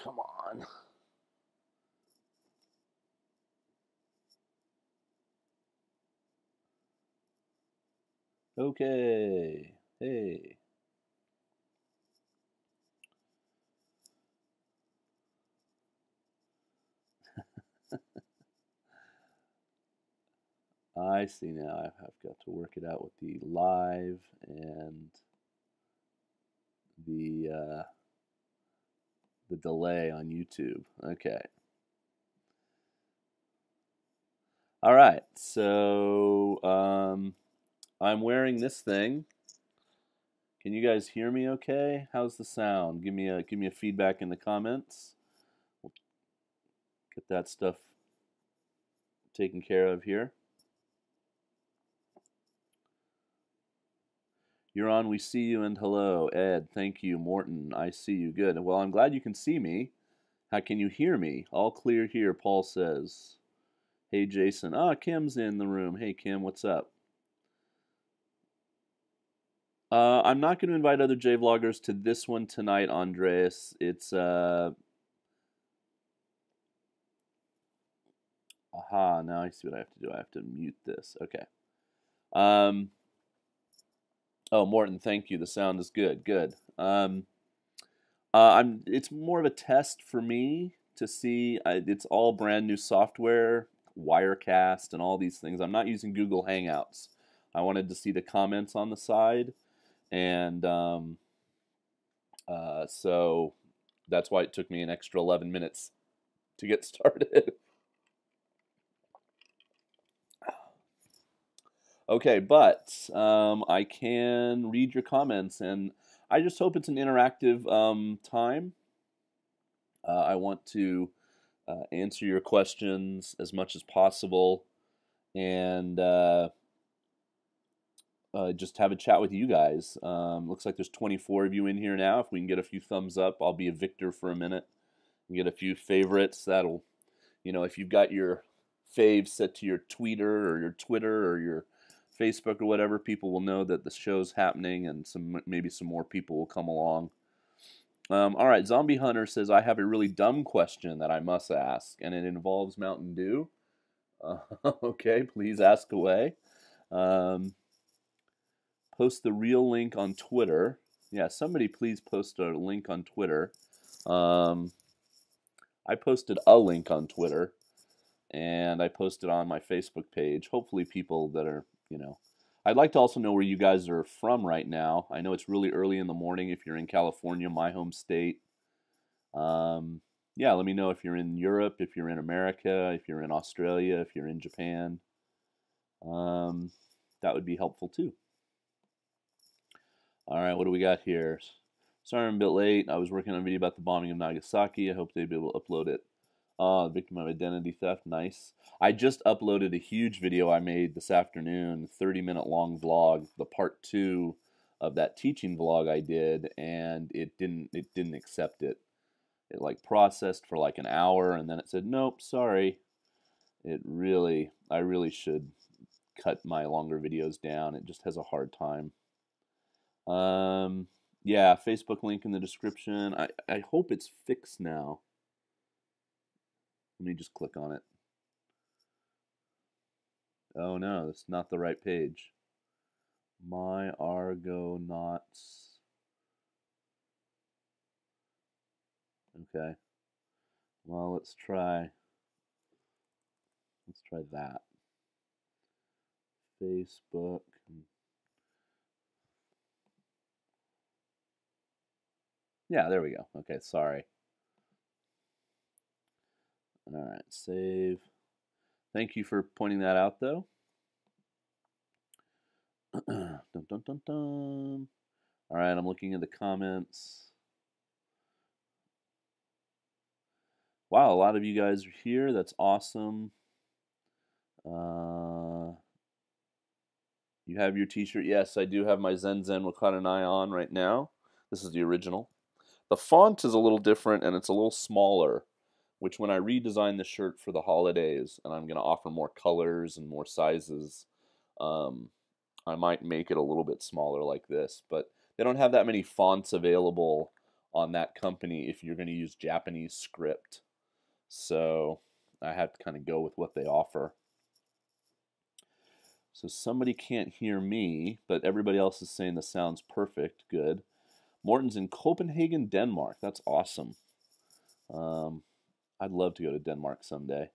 come on. Okay. Hey. I see now. I've got to work it out with the live and the delay on YouTube. Okay. All right. So I'm wearing this thing. Can you guys hear me okay? How's the sound? Give me a feedback in the comments. We'll get that stuff taken care of here. You're on, we see you, and hello. Ed, thank you. Morton, I see you. Good. Well, I'm glad you can see me. How can you hear me? All clear here, Paul says. Hey, Jason. Ah, Kim's in the room. Hey, Kim, what's up? I'm not going to invite other J-vloggers to this one tonight, Andreas. It's, aha, now I see what I have to do. I have to mute this. Okay. Um, oh, Morton, thank you. The sound is good. Good. It's more of a test for me to see. It's all brand new software, Wirecast, and all these things. I'm not using Google Hangouts. I wanted to see the comments on the side, and so that's why it took me an extra 11 minutes to get started. Okay, but I can read your comments, and I just hope it's an interactive time. I want to answer your questions as much as possible, and just have a chat with you guys. Looks like there's 24 of you in here now. If we can get a few thumbs up, I'll be a victor for a minute and get a few favorites. That'll, if you've got your faves set to your Tweeter or your Twitter or your Facebook or whatever, people will know that the show's happening, and maybe some more people will come along. All right, Zombie Hunter says, I have a really dumb question that I must ask, and it involves Mountain Dew. Okay, please ask away. Post the real link on Twitter. Yeah, somebody please post a link on Twitter. I posted a link on Twitter, and I posted on my Facebook page. Hopefully people that are, I'd like to also know where you guys are from right now. I know it's really early in the morning if you're in California, my home state. Yeah, let me know if you're in Europe, if you're in America, if you're in Australia, if you're in Japan. That would be helpful too. All right, what do we got here? Sorry I'm a bit late. I was working on a video about the bombing of Nagasaki. I hope they'd be able to upload it. Victim of identity theft. Nice. I just uploaded a huge video I made this afternoon, 30-minute long vlog, the part 2 of that teaching vlog I did, and it didn't accept it. It like processed for like an hour, and then it said, nope, sorry. I really should cut my longer videos down. It just has a hard time. Yeah, Facebook link in the description. I hope it's fixed now. Let me just click on it. Oh no, that's not the right page. My Argonauts. Okay. Well, let's try that. Facebook. Yeah, there we go. Okay, sorry. All right, save. Thank you for pointing that out, though. Dun, dun, dun, dun. All right, I'm looking at the comments. Wow, a lot of you guys are here. That's awesome. You have your t-shirt. Yes, I do have my Zen Wakata Nai on right now. This is the original. The font is a little different, and it's a little smaller, which when I redesign the shirt for the holidays, and I'm going to offer more colors and more sizes, I might make it a little bit smaller like this. But they don't have that many fonts available on that company if you're going to use Japanese script. So I have to kind of go with what they offer. So somebody can't hear me, but everybody else is saying the sound's perfect. Good. Morton's in Copenhagen, Denmark. That's awesome. I'd love to go to Denmark someday.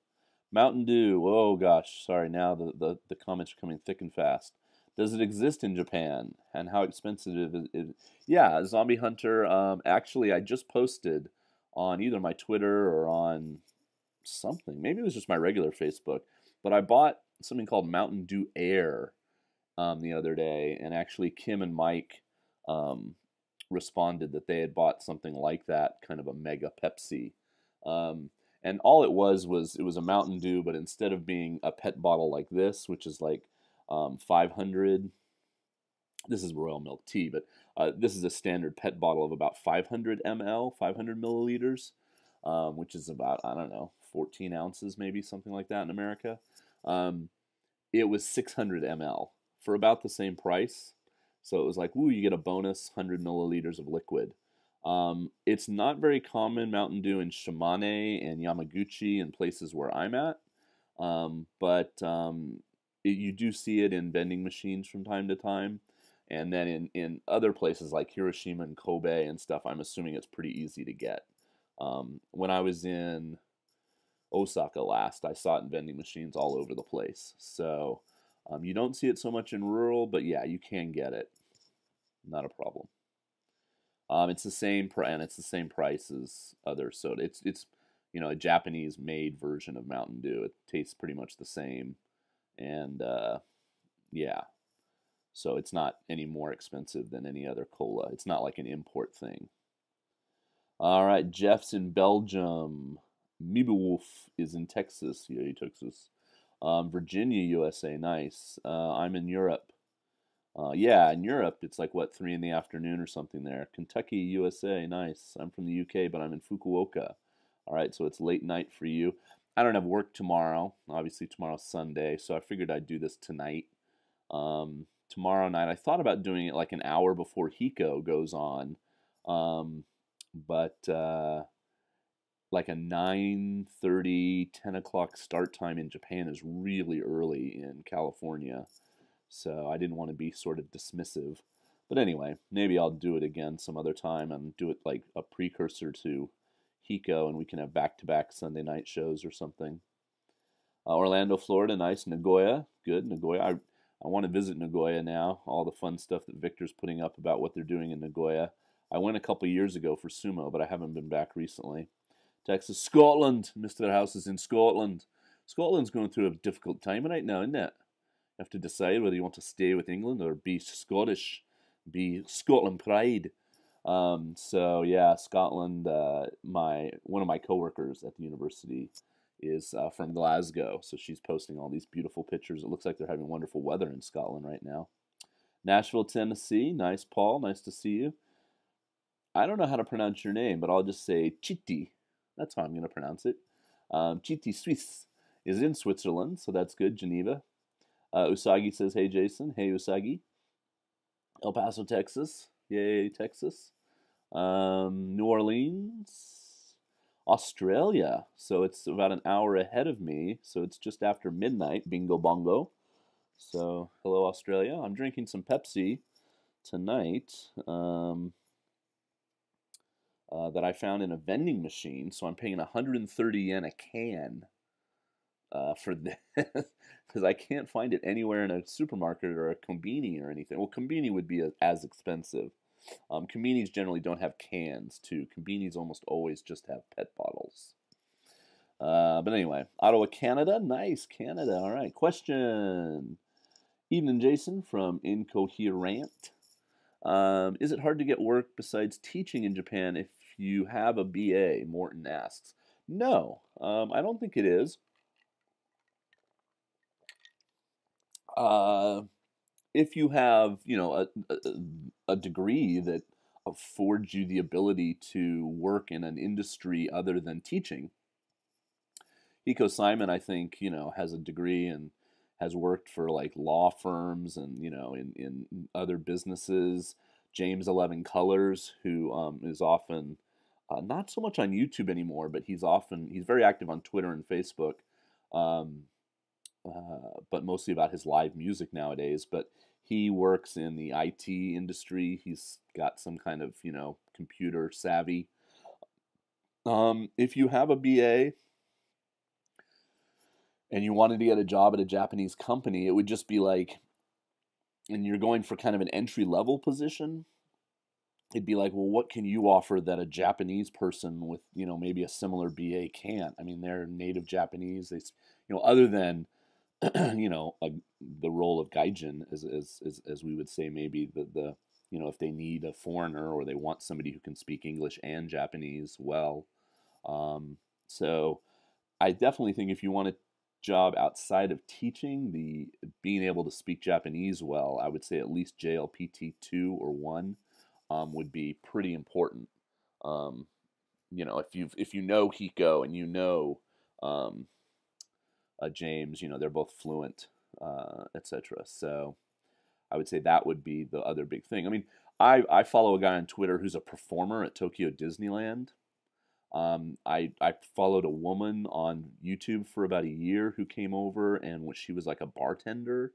Mountain Dew. Oh gosh, sorry. Now the comments are coming thick and fast. Does it exist in Japan? And how expensive is it? Yeah, Zombie Hunter. Actually, I just posted on either my Twitter or on something. Maybe it was just my regular Facebook. But I bought something called Mountain Dew Air the other day, and actually Kim and Mike responded that they had bought something like that, kind of a mega Pepsi. Um, and all it was it was a Mountain Dew, but instead of being a pet bottle like this, which is like 500, this is Royal Milk Tea, but this is a standard pet bottle of about 500 ml, 500 milliliters, which is about, I don't know, 14 ounces, maybe something like that in America. It was 600 ml for about the same price. So it was like, woo, you get a bonus 100 milliliters of liquid. It's not very common, Mountain Dew, in Shimane and Yamaguchi and places where I'm at. But you do see it in vending machines from time to time. And then in other places like Hiroshima and Kobe and stuff, I'm assuming it's pretty easy to get. When I was in Osaka last, I saw it in vending machines all over the place. So you don't see it so much in rural, but yeah, you can get it. Not a problem. It's the same and it's the same price as other soda. It's a Japanese made version of Mountain Dew. It tastes pretty much the same, and yeah, so it's not any more expensive than any other cola. It's not like an import thing. All right, Jeff's in Belgium. Miebewolf is in Texas. Yay, Texas. Virginia, USA. Nice. I'm in Europe. Yeah, in Europe, it's like, what, 3 in the afternoon or something there. Kentucky, USA. Nice. I'm from the UK, but I'm in Fukuoka. All right, so it's late night for you. I don't have work tomorrow. Obviously, tomorrow's Sunday, so I figured I'd do this tonight. Tomorrow night, I thought about doing it like an hour before Hiko goes on. But like a 9:30, 10 o'clock start time in Japan is really early in California. So I didn't want to be sort of dismissive. But anyway, maybe I'll do it again some other time and do it like a precursor to Hiko, and we can have back-to-back Sunday night shows or something. Orlando, Florida, nice. Nagoya, good. Nagoya, I want to visit Nagoya now. All the fun stuff that Victor's putting up about what they're doing in Nagoya. I went a couple years ago for sumo, but I haven't been back recently. Texas, Scotland. Mr. House is in Scotland. Scotland's going through a difficult time right now, isn't it? You have to decide whether you want to stay with England or be Scottish, be Scotland pride. So yeah, Scotland. One of my coworkers at the university is from Glasgow, so she's posting all these beautiful pictures. It looks like they're having wonderful weather in Scotland right now. Nashville, Tennessee. Nice, Paul. Nice to see you. I don't know how to pronounce your name, but I'll just say Chiti. That's how I'm going to pronounce it. Chiti Suisse is in Switzerland, so that's good. Geneva. Usagi says, hey, Jason. Hey, Usagi. El Paso, Texas. Yay, Texas. New Orleans, Australia. So it's about an hour ahead of me. So it's just after midnight. Bingo bongo. So hello, Australia. I'm drinking some Pepsi tonight that I found in a vending machine. So I'm paying 130 yen a can for this because I can't find it anywhere in a supermarket or a Konbini or anything. Well, Konbini would be as expensive. Konbinis generally don't have cans, too. Konbinis almost always just have PET bottles. But anyway, Ottawa, Canada. Nice, Canada. All right, question. Evening, Jason from Incoherent. Is it hard to get work besides teaching in Japan if you have a BA? Morton asks. No, I don't think it is. If you have, a degree that affords you the ability to work in an industry other than teaching. Hiko Simon, I think, has a degree and has worked for like law firms and, in other businesses James 11 Colors, who is often not so much on YouTube anymore, but he's very active on Twitter and Facebook, um, but mostly about his live music nowadays. But he works in the IT industry. He's got some kind of computer savvy. If you have a BA and you wanted to get a job at a Japanese company, it would just be like, and you're going for kind of an entry level position, it'd be like, well, what can you offer that a Japanese person with, maybe a similar BA can't? I mean, they're native Japanese. Other than, the role of gaijin, as we would say, maybe if they need a foreigner or they want somebody who can speak English and Japanese well. So I definitely think if you want a job outside of teaching, the being able to speak Japanese well, I would say at least JLPT 2 or 1 would be pretty important. If you know Hiko and James, they're both fluent, etc. So I would say that would be the other big thing. I mean, I follow a guy on Twitter who's a performer at Tokyo Disneyland. I followed a woman on YouTube for about a year who came over and she was like a bartender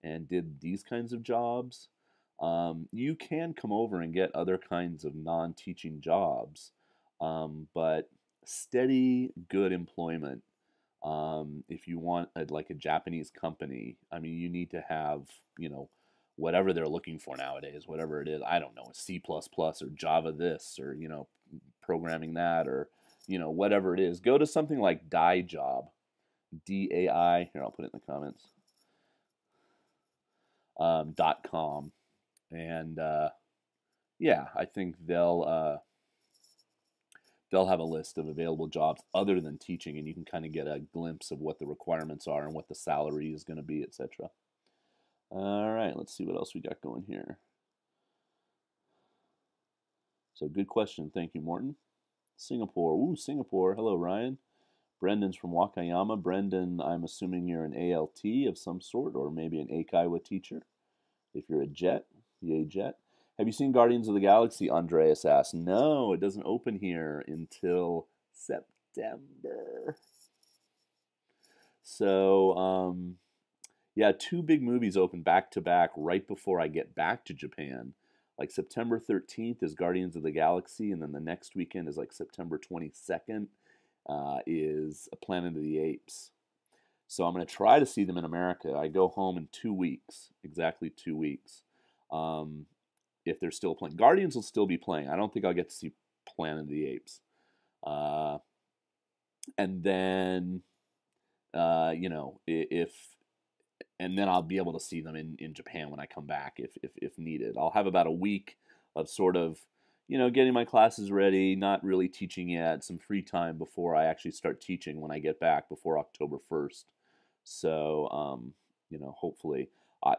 and did these kinds of jobs. You can come over and get other kinds of non-teaching jobs, but steady, good employment. If you want like a Japanese company, I mean, you need to have, whatever they're looking for nowadays, whatever it is. I don't know, C++ or Java this, or, programming that, or, whatever it is. Go to something like DaiJob, DAI. Here, I'll put it in the comments. .com. And yeah, I think they'll have a list of available jobs other than teaching, and you can kind of get a glimpse of what the requirements are and what the salary is going to be, etc. All right, let's see what else we got going here. So good question. Thank you, Morton. Singapore. Ooh, Singapore. Hello, Ryan. Brendan's from Wakayama. Brendan, I'm assuming you're an ALT of some sort, or maybe an Eikaiwa teacher. If you're a Jet, yay Jet. Have you seen Guardians of the Galaxy? Andreas asked. No, it doesn't open here until September. So, yeah, 2 big movies open back to back right before I get back to Japan. Like September 13th is Guardians of the Galaxy, and then the next weekend is like September 22nd is A Planet of the Apes. So I'm going to try to see them in America. I go home in 2 weeks, exactly 2 weeks. If they're still playing. Guardians will still be playing. I don't think I'll get to see Planet of the Apes. And then, and then I'll be able to see them in Japan when I come back if needed. I'll have about a week of sort of, getting my classes ready, not really teaching yet, some free time before I actually start teaching when I get back before October 1st. So, hopefully,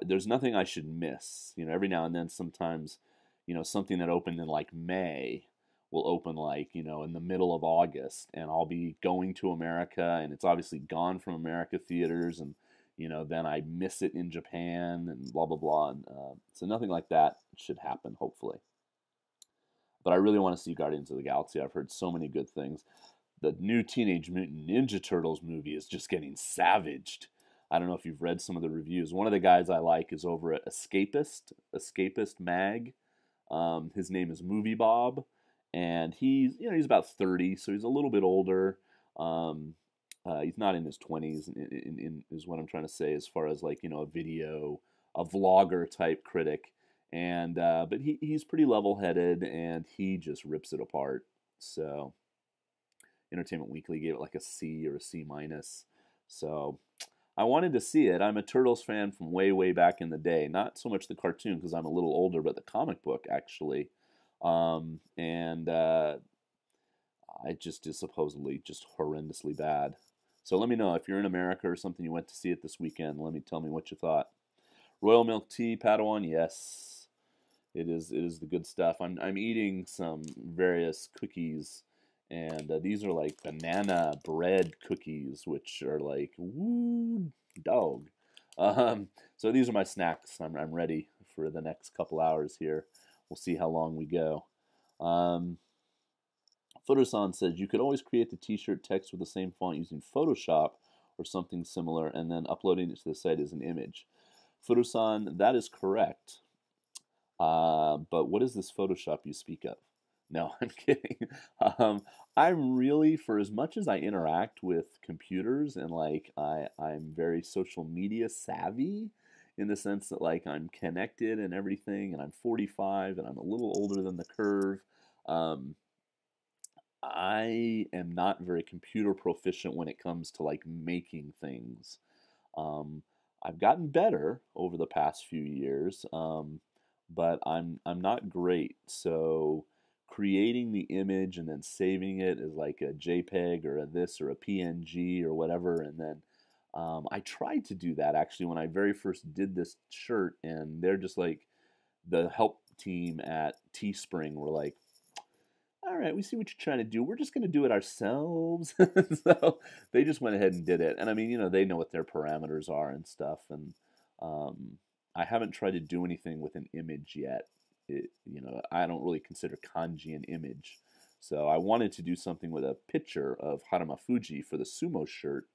there's nothing I should miss. Every now and then, sometimes, something that opened in like May will open like, in the middle of August, and I'll be going to America, and it's obviously gone from America theaters, and, then I miss it in Japan, and blah, blah, blah. And, so nothing like that should happen, hopefully. But I really want to see Guardians of the Galaxy. I've heard so many good things. The new Teenage Mutant Ninja Turtles movie is just getting savaged. I don't know if you've read some of the reviews. One of the guys I like is over at Escapist Mag. His name is Movie Bob, and he's about 30, so he's a little bit older. He's not in his 20s, is what I'm trying to say, as far as like a vlogger type critic, and but he's pretty level-headed, and he just rips it apart. So Entertainment Weekly gave it like a C or a C minus. So I wanted to see it. I'm a Turtles fan from way, way back in the day. Not so much the cartoon because I'm a little older, but the comic book actually. And it just is supposedly just horrendously bad. So let me know if you're in America or something, you went to see it this weekend. Tell me what you thought. Royal milk tea, Padawan, yes, it is the good stuff. I'm eating some various cookies, and these are like banana bread cookies, which are like woo dog. So these are my snacks. I'm ready for the next couple hours here. we'll see how long we go. Um, Photosan says you could always create the t-shirt text with the same font using Photoshop or something similar and then uploading it to the site as an image. Photosan, that is correct. But what is this Photoshop you speak of? No, I'm kidding. Um, I'm really, for as much as I interact with computers and like I'm very social media savvy in the sense that like I'm connected and everything, and I'm 45 and I'm a little older than the curve. Um, I am not very computer proficient when it comes to like making things. Um, I've gotten better over the past few years, but I'm not great. So creating the image and then saving it as like a JPEG or a this or a PNG or whatever, and then I tried to do that actually when I very first did this shirt, and they're just like the help team at Teespring were like, all right, we see what you're trying to do. We're just going to do it ourselves. So they just went ahead and did it. And I mean, they know what their parameters are and stuff. And um, I haven't tried to do anything with an image yet. I don't really consider kanji an image. So I wanted to do something with a picture of Harama Fuji for the sumo shirt.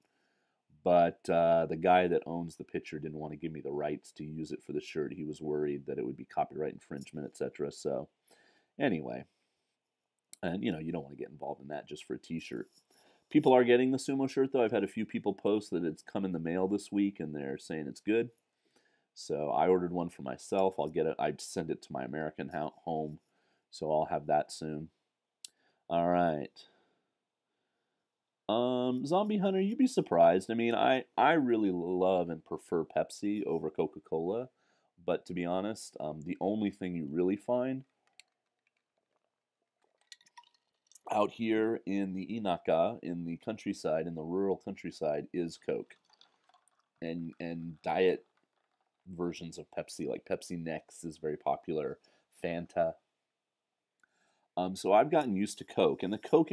But the guy that owns the picture didn't want to give me the rights to use it for the shirt. He was worried that it would be copyright infringement, etc. So anyway. And you don't want to get involved in that just for a t-shirt. People are getting the sumo shirt though. I've had a few people post that it's come in the mail this week and they're saying it's good. So I ordered one for myself. I'll get it. I'd send it to my American home. So I'll have that soon. All right. Zombie Hunter, you'd be surprised. I mean, I really love and prefer Pepsi over Coca-Cola. But to be honest, the only thing you really find out here in the Inaka, in the countryside, in the rural countryside, is Coke and diet versions of Pepsi, like Pepsi Next is very popular, Fanta. So I've gotten used to Coke, and the Coke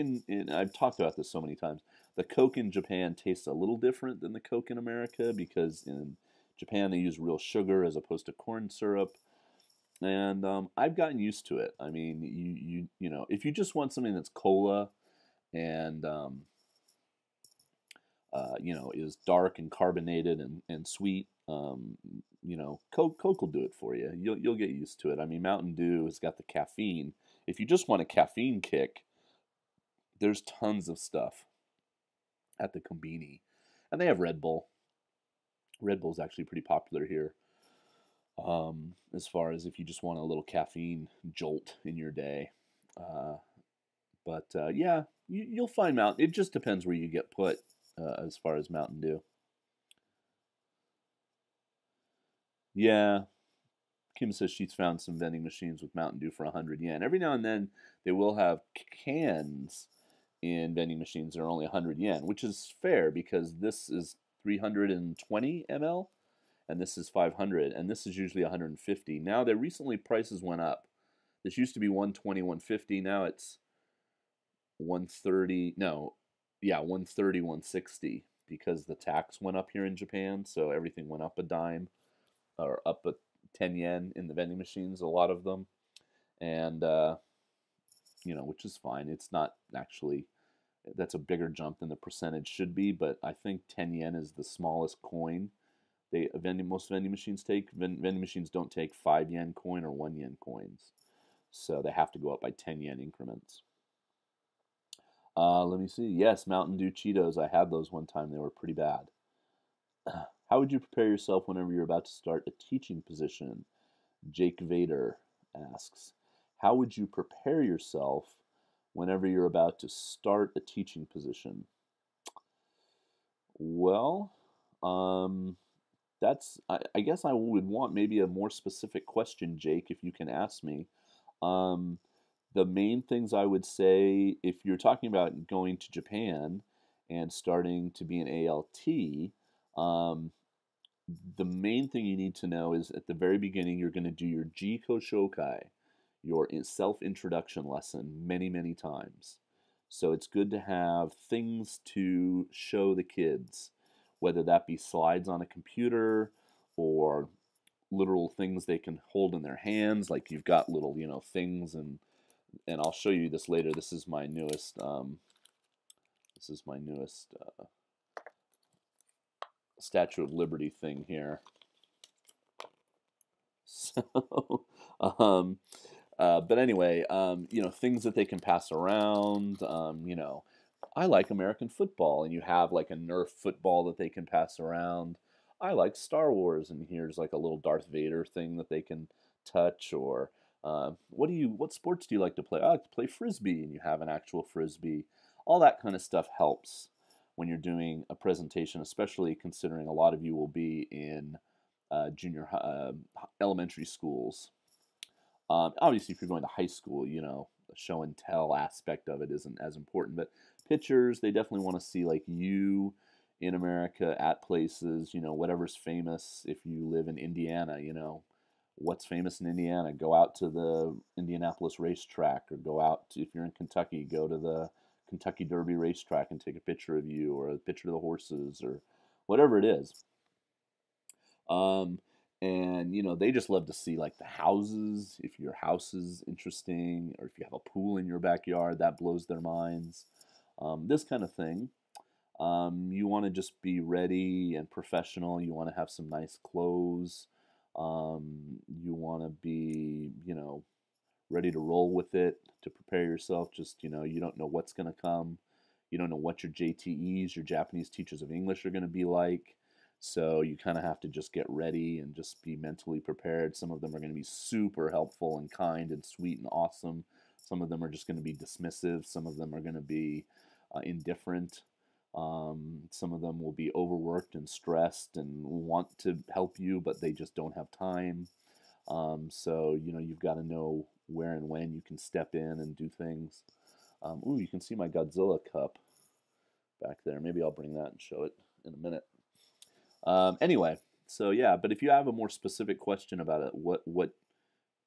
I've talked about this so many times. The Coke in Japan tastes a little different than the Coke in America because in Japan they use real sugar as opposed to corn syrup. And I've gotten used to it. I mean, if you just want something that's cola and is dark and carbonated and sweet, Coke will do it for you. You'll get used to it. I mean, Mountain Dew has got the caffeine. If you just want a caffeine kick, there's tons of stuff at the Combini, and they have Red Bull. Red Bull's actually pretty popular here. As far as if you just want a little caffeine jolt in your day. But yeah, you'll find Mountain. It just depends where you get put as far as Mountain Dew. Yeah, Kim says she's found some vending machines with Mountain Dew for 100 yen. Every now and then they will have cans in vending machines that are only 100 yen, which is fair because this is 320 ml and this is 500 and this is usually 150. Now they recently prices went up. This used to be 120, 150. Now it's 130. No, yeah, 130, 160 because the tax went up here in Japan, so everything went up a dime or up a 10 yen in the vending machines, a lot of them, and which is fine. It's not actually, that's a bigger jump than the percentage should be, but I think 10 yen is the smallest coin. Most vending machines take. Vending machines don't take 5 yen coin or 1 yen coins, so they have to go up by 10 yen increments. Let me see. Yes, Mountain Dew Cheetos. I had those one time. They were pretty bad. How would you prepare yourself whenever you're about to start a teaching position? Jake Vader asks. How would you prepare yourself whenever you're about to start a teaching position? Well, I guess I would want maybe a more specific question, Jake, if you can ask me. Um, the main things I would say, if you're talking about going to Japan and starting to be an ALT, um, the main thing you need to know is at the very beginning, you're going to do your Jiko Shokai, your self introduction lesson, many, many times. So it's good to have things to show the kids, whether that be slides on a computer or literal things they can hold in their hands. Like you've got little, things, and I'll show you this later. This is my newest. Statue of Liberty thing here. So, but anyway, things that they can pass around. I like American football, and you have like a Nerf football that they can pass around. I like Star Wars, and here's like a little Darth Vader thing that they can touch. Or what sports do you like to play? I like to play frisbee, and you have an actual frisbee. All that kind of stuff helps when you're doing a presentation, especially considering a lot of you will be in elementary schools. Obviously, if you're going to high school, the show and tell aspect of it isn't as important. But pictures, they definitely want to see like you in America at places, whatever's famous. If you live in Indiana, what's famous in Indiana. Go out to the Indianapolis racetrack, or go out to, if you're in Kentucky, go to the Kentucky Derby racetrack and take a picture of you, or a picture of the horses, or whatever it is. And they just love to see like the houses. If your house is interesting, or if you have a pool in your backyard, that blows their minds. This kind of thing. You want to just be ready and professional. You want to have some nice clothes. You want to be, ready to roll with it, to prepare yourself. Just, you don't know what's going to come. You don't know what your JTEs, your Japanese teachers of English, are going to be like. So you kind of have to just get ready and just be mentally prepared. Some of them are going to be super helpful and kind and sweet and awesome. Some of them are just going to be dismissive. Some of them are going to be indifferent. Some of them will be overworked and stressed and want to help you, but they just don't have time. So, you've got to know where and when you can step in and do things. You can see my Godzilla cup back there. Maybe I'll bring that and show it in a minute. Anyway, so yeah, but if you have a more specific question about it, what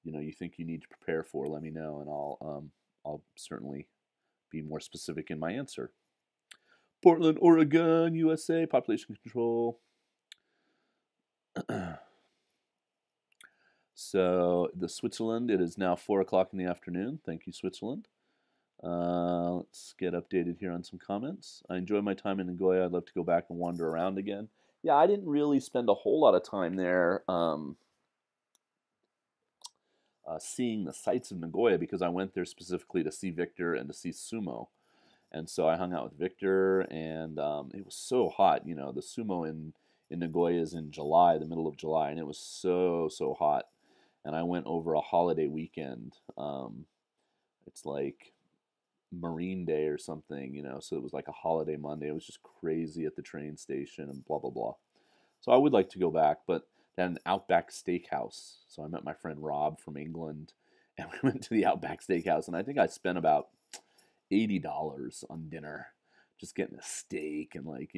you think you need to prepare for, let me know, and I'll certainly be more specific in my answer. Portland, Oregon, USA, population control. So the Switzerland, it is now 4 o'clock in the afternoon. Thank you, Switzerland. Let's get updated here on some comments. I enjoy my time in Nagoya. I'd love to go back and wander around again. Yeah, I didn't really spend a whole lot of time there seeing the sights of Nagoya, because I went there specifically to see Victor and to see sumo. And so I hung out with Victor, and it was so hot. The sumo in Nagoya is in July, the middle of July, and it was so hot. And I went over a holiday weekend. It's like Marine Day or something, so it was like a holiday Monday. It was just crazy at the train station and blah, blah, blah. So I would like to go back, but then Outback Steakhouse. So I met my friend Rob from England, and we went to the Outback Steakhouse, and I think I spent about $80 on dinner, just getting a steak and like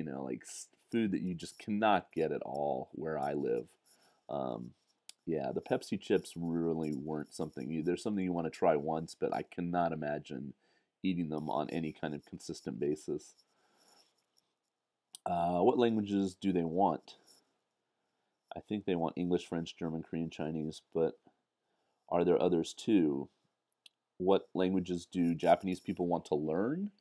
food that you just cannot get at all where I live. Yeah, the Pepsi chips really weren't something. There's something you want to try once, but I cannot imagine eating them on any kind of consistent basis. What languages do they want? I think they want English, French, German, Korean, Chinese, but are there others too? What languages do Japanese people want to learn?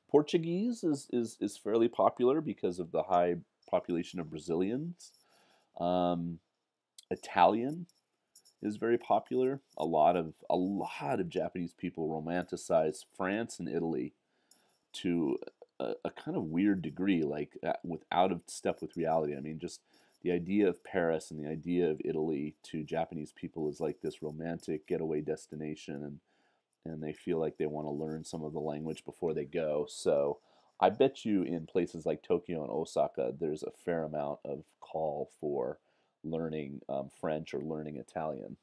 Portuguese is fairly popular because of the high population of Brazilians. Italian is very popular. A lot of Japanese people romanticize France and Italy to a kind of weird degree, like out of step with reality. I mean, just the idea of Paris and the idea of Italy to Japanese people is like this romantic getaway destination, and they feel like they want to learn some of the language before they go. So I bet you in places like Tokyo and Osaka, there's a fair amount of call for learning French or learning Italian.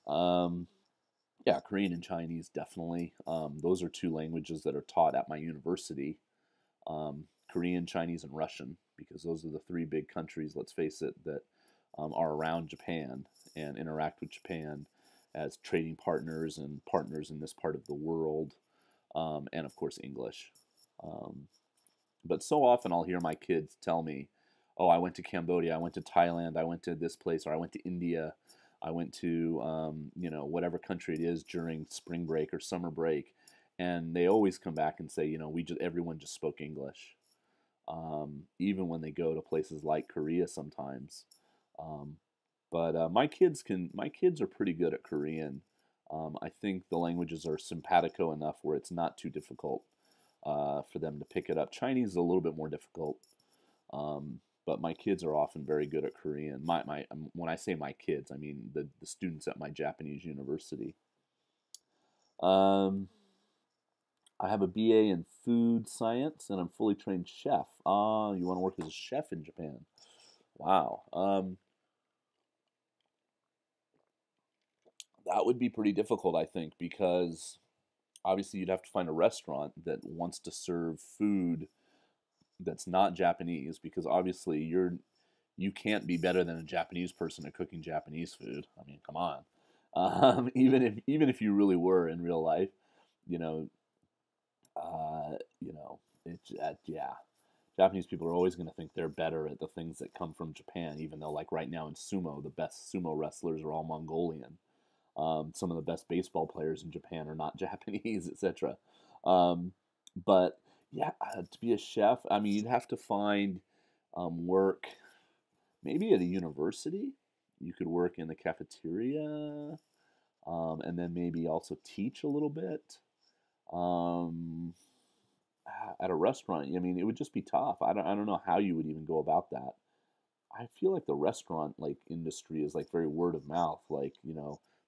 Yeah, Korean and Chinese, definitely. Those are two languages that are taught at my university. Korean, Chinese, and Russian, because those are the three big countries, let's face it, that are around Japan and interact with Japan as trading partners and partners in this part of the world, and of course English. But so often I'll hear my kids tell me, oh, I went to Cambodia, I went to Thailand, I went to this place, or I went to India, I went to whatever country it is during spring break or summer break, and they always come back and say, everyone just spoke English, even when they go to places like Korea sometimes. Um, but my kids are pretty good at Korean. I think the languages are simpatico enough where it's not too difficult for them to pick it up. Chinese is a little bit more difficult, um, but my kids are often very good at Korean. When I say my kids, I mean the students at my Japanese university. Um, I have a BA in food science, and I'm fully trained chef. Ah, you want to work as a chef in Japan? Wow. That would be pretty difficult, I think, because obviously you'd have to find a restaurant that wants to serve food that's not Japanese, because obviously you can't be better than a Japanese person at cooking Japanese food. I mean, come on. Even if you really were in real life, you know, it's yeah. Japanese people are always going to think they're better at the things that come from Japan, even though, like right now in sumo, the best sumo wrestlers are all Mongolian. Some of the best baseball players in Japan are not Japanese, etc. Um, but yeah, to be a chef, I mean, you'd have to find work maybe at a university. You could work in the cafeteria, and then maybe also teach a little bit. Um, at a restaurant, I mean, it would just be tough. I don't know how you would even go about that. I feel like the restaurant like industry is like very word of mouth. Like,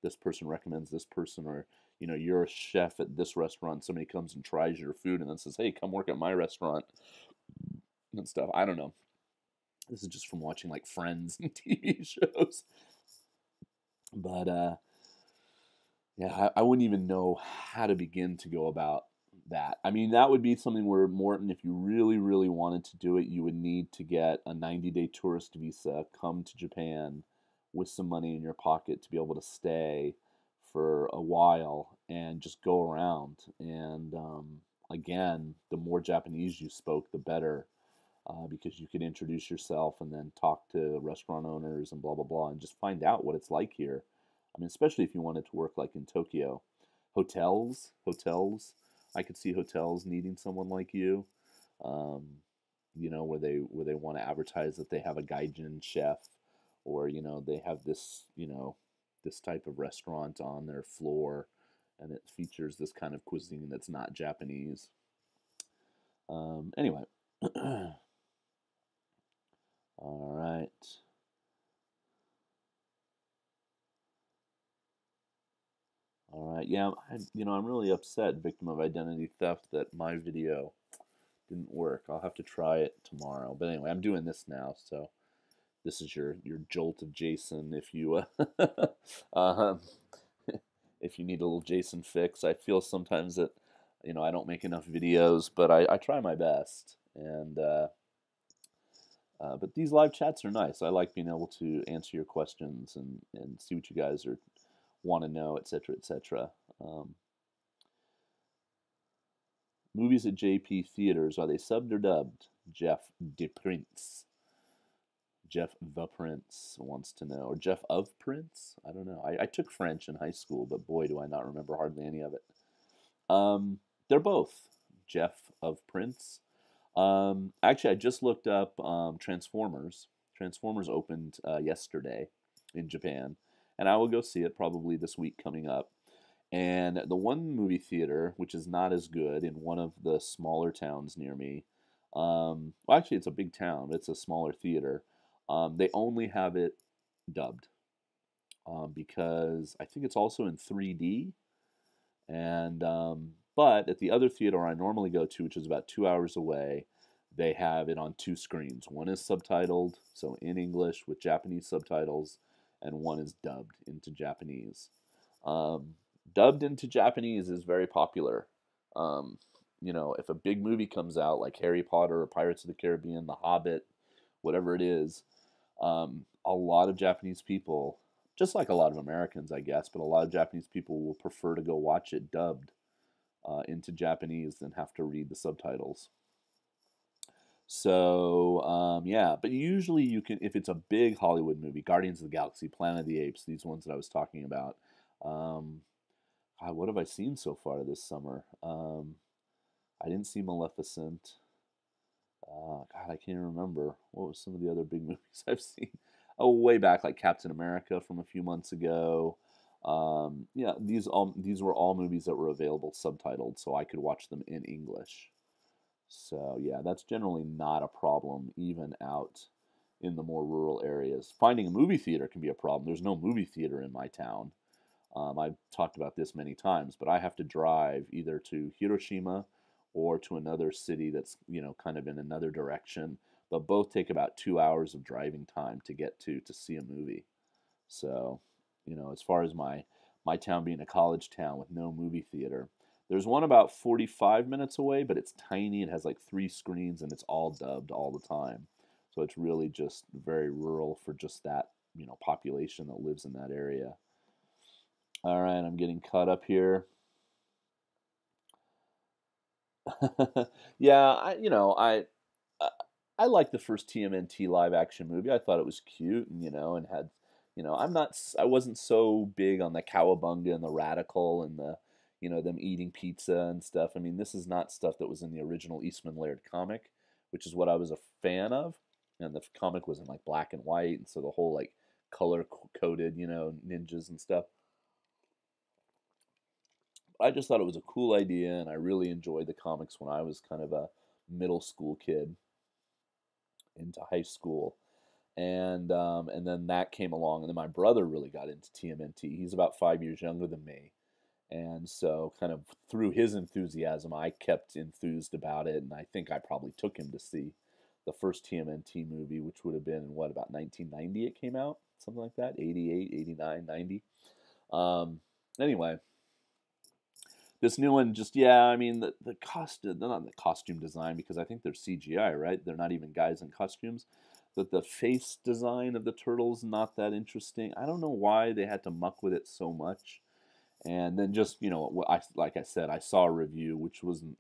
this person recommends this person, or you're a chef at this restaurant. Somebody comes and tries your food and then says, "Hey, come work at my restaurant," and stuff. I don't know. This is just from watching like Friends and TV shows. But yeah, I wouldn't even know how to begin to go about that. I mean, that would be something where, Morton, if you really, really wanted to do it, you would need to get a 90-day tourist visa, come to Japan with some money in your pocket to be able to stay for a while and just go around. And again, the more Japanese you spoke, the better, because you could introduce yourself and then talk to restaurant owners and blah, blah, blah, and just find out what it's like here. I mean, especially if you wanted to work like in Tokyo. Hotels. I could see hotels needing someone like you, um, where they want to advertise that they have a gaijin chef, or they have this type of restaurant on their floor, and it features this kind of cuisine that's not Japanese. Anyway, all right. All right. Yeah, I'm really upset, victim of identity theft, that my video didn't work. I'll have to try it tomorrow. But anyway, I'm doing this now, so this is your jolt of Jason. If you um, if you need a little Jason fix, I feel sometimes that I don't make enough videos, but I try my best. And but these live chats are nice. I like being able to answer your questions and see what you guys want to know, etc., etc. Um, Movies at JP theaters, are they subbed or dubbed? Jeff DePrince. Jeff the Prince wants to know, or Jeff of Prince. I don't know. I took French in high school, but boy, do I not remember hardly any of it. They're both Jeff of Prince. Actually, I just looked up Transformers. Transformers opened yesterday in Japan, and I will go see it probably this week coming up. And the one movie theater, which is not as good, in one of the smaller towns near me, well, actually, it's a big town, but it's a smaller theater. They only have it dubbed, because I think it's also in 3D. And but at the other theater I normally go to, which is about 2 hours away, they have it on two screens. One is subtitled, so in English with Japanese subtitles, and one is dubbed into Japanese. Um, Dubbed into Japanese is very popular. Um, if a big movie comes out like Harry Potter or Pirates of the Caribbean, The Hobbit, whatever it is, a lot of Japanese people, just like a lot of Americans, I guess, but a lot of Japanese people will prefer to go watch it dubbed into Japanese than have to read the subtitles. So yeah, but usually you can, if it's a big Hollywood movie, Guardians of the Galaxy, Planet of the Apes, these ones that I was talking about. Um, God, what have I seen so far this summer? I didn't see Maleficent. God, I can't even remember. What was some of the other big movies I've seen? Oh, way back, like Captain America from a few months ago. Yeah, these were all movies that were available subtitled, so I could watch them in English. So yeah, that's generally not a problem, even out in the more rural areas. Finding a movie theater can be a problem. There's no movie theater in my town. I've talked about this many times, but I have to drive either to Hiroshima or to another city that's, kind of in another direction. But both take about 2 hours of driving time to get to see a movie. So, as far as my town being a college town with no movie theater, there's one about 45 minutes away, but it's tiny. It has like 3 screens and it's all dubbed all the time. So it's really just very rural for just that, population that lives in that area. All right, I'm getting caught up here. Yeah, I I like the first TMNT live action movie. I thought it was cute and and had, I wasn't so big on the cowabunga and the radical and the, them eating pizza and stuff. I mean, this is not stuff that was in the original Eastman Laird comic, which is what I was a fan of. And the comic was in like black and white, and so the whole like color coded, ninjas and stuff. I just thought it was a cool idea, and I really enjoyed the comics when I was kind of a middle school kid into high school, and then that came along, and then my brother really got into TMNT. He's about 5 years younger than me, and so kind of through his enthusiasm, I kept enthused about it, and I think I probably took him to see the first TMNT movie, which would have been in what, about 1990 it came out, something like that, 88, 89, 90. Um, anyway, this new one, just, yeah, I mean, the costume, they're not the costume design because I think they're CGI, right? They're not even guys in costumes. But the face design of the turtles not that interesting. I don't know why they had to muck with it so much. And then just, like I said, I saw a review which wasn't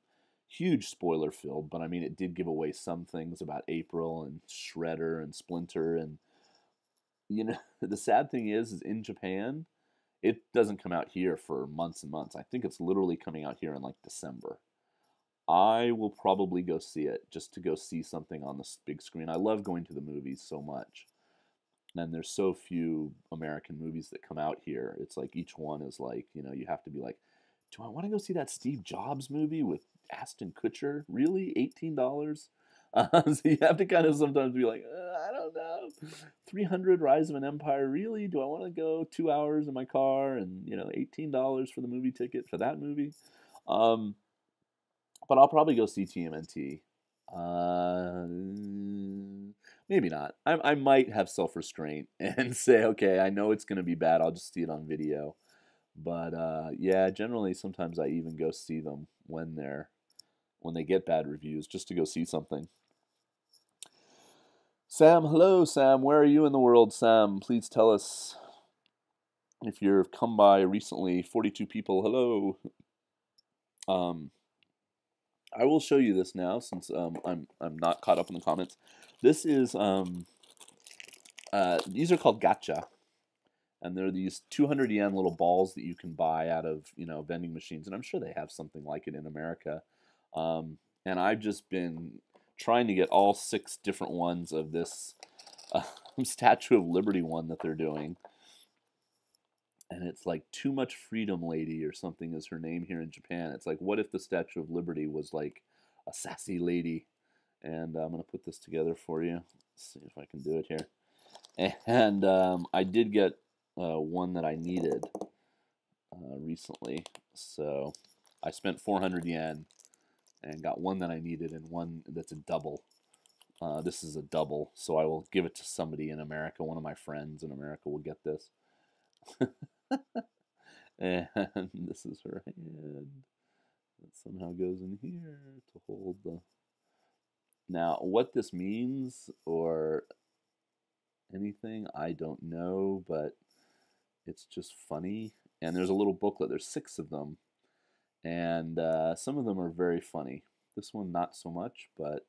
huge spoiler filled, but I mean, it did give away some things about April and Shredder and Splinter. And the sad thing is in Japan, it doesn't come out here for months and months. I think it's literally coming out here in like December. I will probably go see it just to go see something on the big screen. I love going to the movies so much. And there's so few American movies that come out here. It's like each one is like, you have to be like, do I want to go see that Steve Jobs movie with Aston Kutcher? Really? $18? So you have to kind of sometimes be like, I don't know. 300 Rise of an Empire, really? Do I want to go 2 hours in my car and, $18 for the movie ticket for that movie? Um, but I'll probably go see TMNT. Uh, Maybe not. I might have self restraint and say, okay, I know it's going to be bad. I'll just see it on video. But yeah, generally, sometimes I even go see them when they get bad reviews, just to go see something. Sam, hello, Sam. Where are you in the world, Sam? Please tell us if you've come by recently. 42 people, hello. Um, I will show you this now since I'm not caught up in the comments. This is these are called gacha, and they're these 200 yen little balls that you can buy out of vending machines, and I'm sure they have something like it in America. And I've just been trying to get all 6 different ones of this uh, Statue of Liberty one that they're doing. And it's like Too Much Freedom Lady or something is her name here in Japan. It's like, what if the Statue of Liberty was like a sassy lady? And I'm going to put this together for you. Let's see if I can do it here. And I did get one that I needed recently. So I spent 400 yen and got one that I needed and one that's a double. This is a double, so I will give it to somebody in America. One of my friends in America will get this. And this is her hand. It somehow goes in here to hold the... Now, what this means or anything, I don't know, but it's just funny. And there's a little booklet. There's 6 of them. And some of them are very funny. This one, not so much, but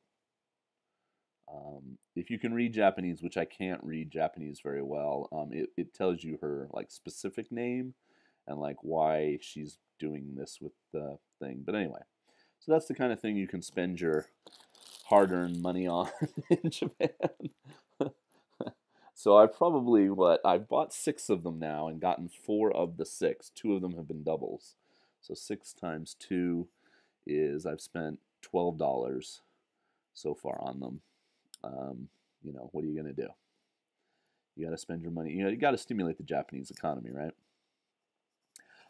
If you can read Japanese, which I can't read Japanese very well, it tells you her like specific name and like why she's doing this with the thing. But anyway, so that's the kind of thing you can spend your hard-earned money on in Japan. So I've bought 6 of them now and gotten 4 of the 6. 2 of them have been doubles. So 6 times 2 is I've spent $12 so far on them. What are you gonna do? You got to spend your money. You got to stimulate the Japanese economy, right?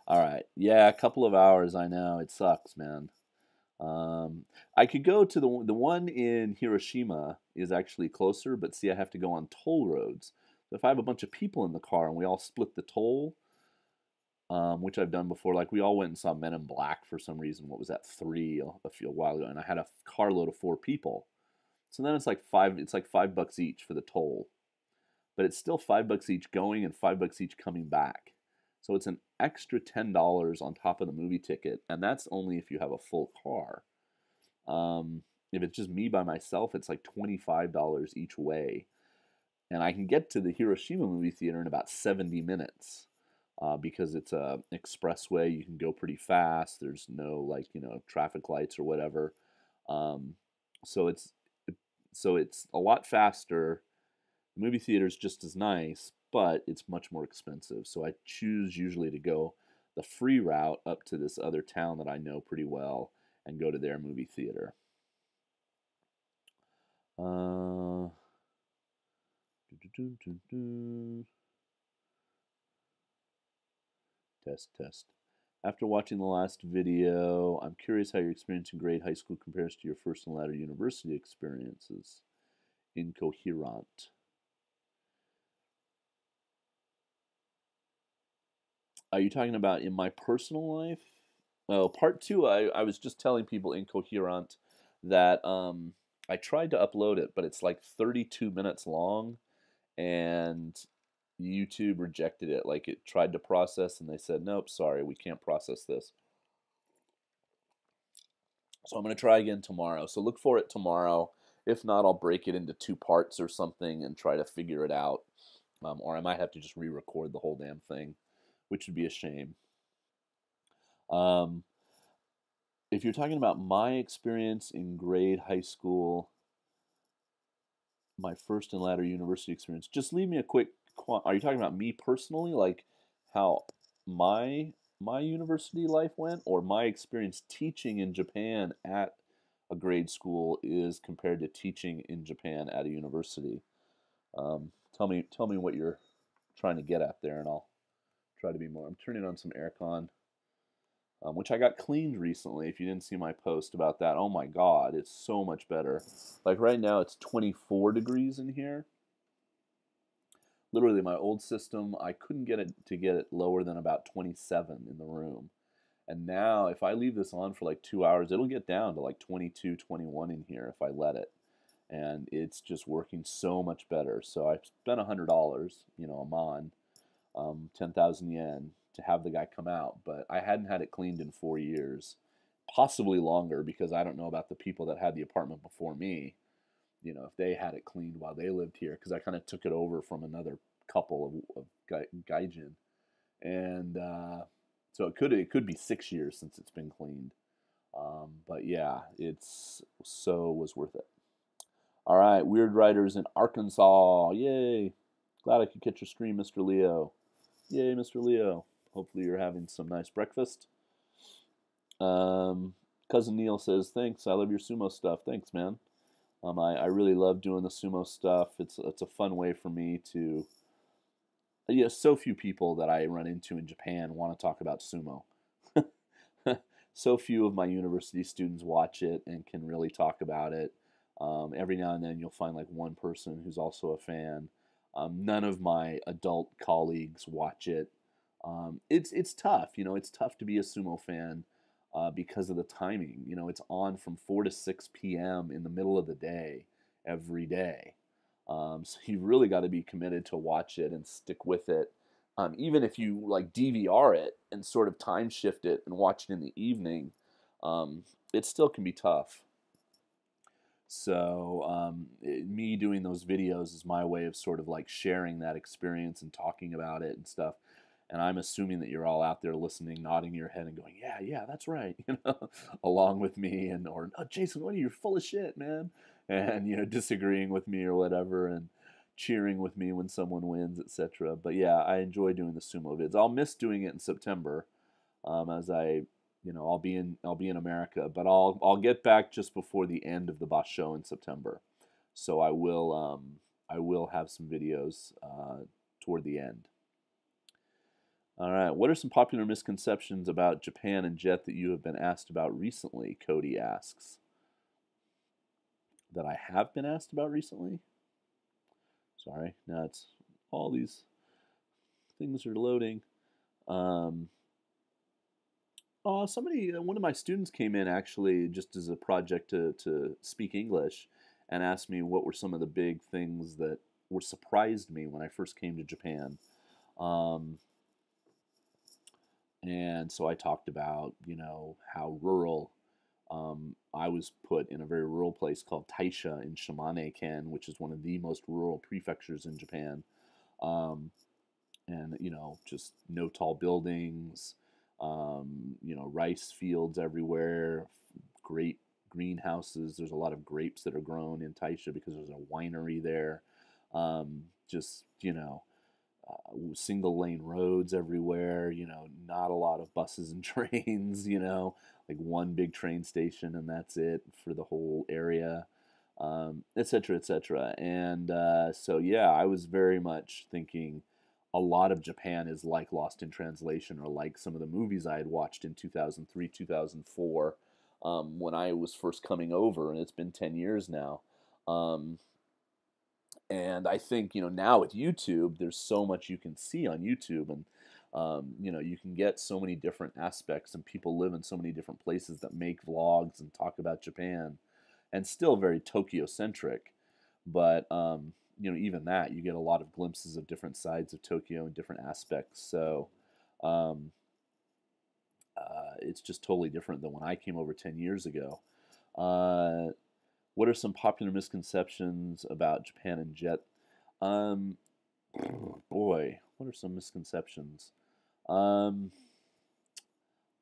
All right. Yeah, a couple of hours. I know it sucks, man. I could go to the one in Hiroshima is actually closer, but see, I have to go on toll roads. So if I have a bunch of people in the car and we all split the toll, which I've done before, like we all went and saw Men in Black for some reason. What was that? 3 a while ago, and I had a carload of 4 people. So then it's like five. It's like $5 each for the toll, but it's still $5 each going and $5 each coming back. So it's an extra $10 on top of the movie ticket, and that's only if you have a full car. If it's just me by myself, it's like $25 each way, and I can get to the Hiroshima movie theater in about 70 minutes because it's a expressway. You can go pretty fast. There's no traffic lights or whatever. Um, so it's a lot faster. The movie theater is just as nice, but it's much more expensive. So I choose usually to go the free route up to this other town that I know pretty well and go to their movie theater. Test. After watching the last video, I'm curious how your experience in grade high school compares to your first and latter university experiences. Incoherent. Are you talking about in my personal life? Well, part 2, I was just telling people Incoherent that I tried to upload it, but it's like 32 minutes long, and YouTube rejected it. Like it tried to process, and they said, nope, sorry, we can't process this. So I'm going to try again tomorrow. So look for it tomorrow. If not, I'll break it into 2 parts or something and try to figure it out. Or I might have to just re-record the whole damn thing, which would be a shame. Um, if you're talking about my experience in grade high school, my first and latter university experience, just leave me a quick. Are you talking about me personally, like how my university life went, or my experience teaching in Japan at a grade school is compared to teaching in Japan at a university? Tell me what you're trying to get at there, and I'll try to be more. I'm turning on some aircon, which I got cleaned recently. If you didn't see my post about that, oh my God, it's so much better. Like right now, it's 24 degrees in here. Literally, my old system, I couldn't get it lower than about 27 in the room. And now, if I leave this on for like 2 hours, it'll get down to like 22, 21 in here if I let it. And it's just working so much better. So I spent $100, a mon, 10,000 yen to have the guy come out, but I hadn't had it cleaned in 4 years, possibly longer, because I don't know about the people that had the apartment before me. If they had it cleaned while they lived here, because I kind of took it over from another couple of gaijin, and so it could be 6 years since it's been cleaned. But yeah, was worth it. All right, Weird Riders in Arkansas, yay! Glad I could catch your stream, Mr. Leo. Yay, Mr. Leo. Hopefully you're having some nice breakfast. Cousin Neil says, thanks, I love your sumo stuff. Thanks, man. I really love doing the sumo stuff. It's a fun way for me to... so few people that I run into in Japan want to talk about sumo. So few of my university students watch it and can really talk about it. Every now and then you'll find like one person who's also a fan. None of my adult colleagues watch it. It's tough, it's tough to be a sumo fan because of the timing. It's on from 4 to 6 p.m. in the middle of the day every day. So you really got to be committed to watch it and stick with it. Even if you like DVR it and sort of time shift it and watch it in the evening, it still can be tough. So me doing those videos is my way of sort of like sharing that experience and talking about it and stuff. And I'm assuming that you're all out there listening, nodding your head and going, "Yeah, yeah, that's right," along with me, and or, "Oh, Jason, what are you full of shit, man?" And disagreeing with me or whatever, and cheering with me when someone wins, etc. But yeah, I enjoy doing the sumo vids. I'll miss doing it in September, as I'll be in America, but I'll get back just before the end of the Boss show in September, so I will have some videos toward the end. All right, what are some popular misconceptions about Japan and Jet that you have been asked about recently? Cody asks. That I have been asked about recently? Sorry, now it's all these things are loading. Um, one of my students came in actually just as a project to speak English and asked me what were some of the big things that were surprised me when I first came to Japan. Um, and so I talked about, how rural I was put in a very rural place called Taisha in Shimane-ken, which is one of the most rural prefectures in Japan. Um, and just no tall buildings, rice fields everywhere, great greenhouses. There's a lot of grapes that are grown in Taisha because there's a winery there. Just single lane roads everywhere. Not a lot of buses and trains. Like one big train station and that's it for the whole area, etc., etc. And so yeah, I was very much thinking a lot of Japan is like Lost in Translation or like some of the movies I had watched in 2003, 2004, when I was first coming over, and it's been 10 years now. Um, and I think, now with YouTube, there's so much you can see on YouTube, and you can get so many different aspects, and people live in so many different places that make vlogs and talk about Japan, and still very Tokyo centric. But even that, you get a lot of glimpses of different sides of Tokyo and different aspects. So um, it's just totally different than when I came over 10 years ago. Uh, what are some popular misconceptions about Japan and Jet? Um, Boy, what are some misconceptions? Um,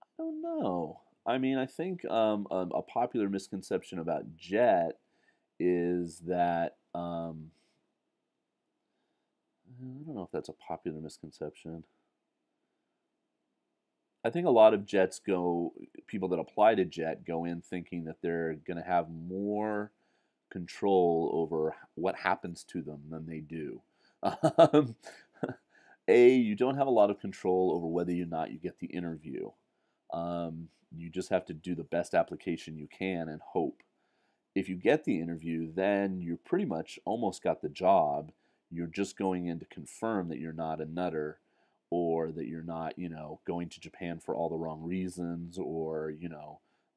I don't know. I mean, I think a popular misconception about Jet is that I don't know if that's a popular misconception. I think a lot of people that apply to Jet go in thinking that they're going to have more control over what happens to them than they do. Um, you don't have a lot of control over whether or not you get the interview. You just have to do the best application you can and hope. If you get the interview, then you pretty much almost got the job. You're just going in to confirm that you're not a nutter, or that you're not, going to Japan for all the wrong reasons, or,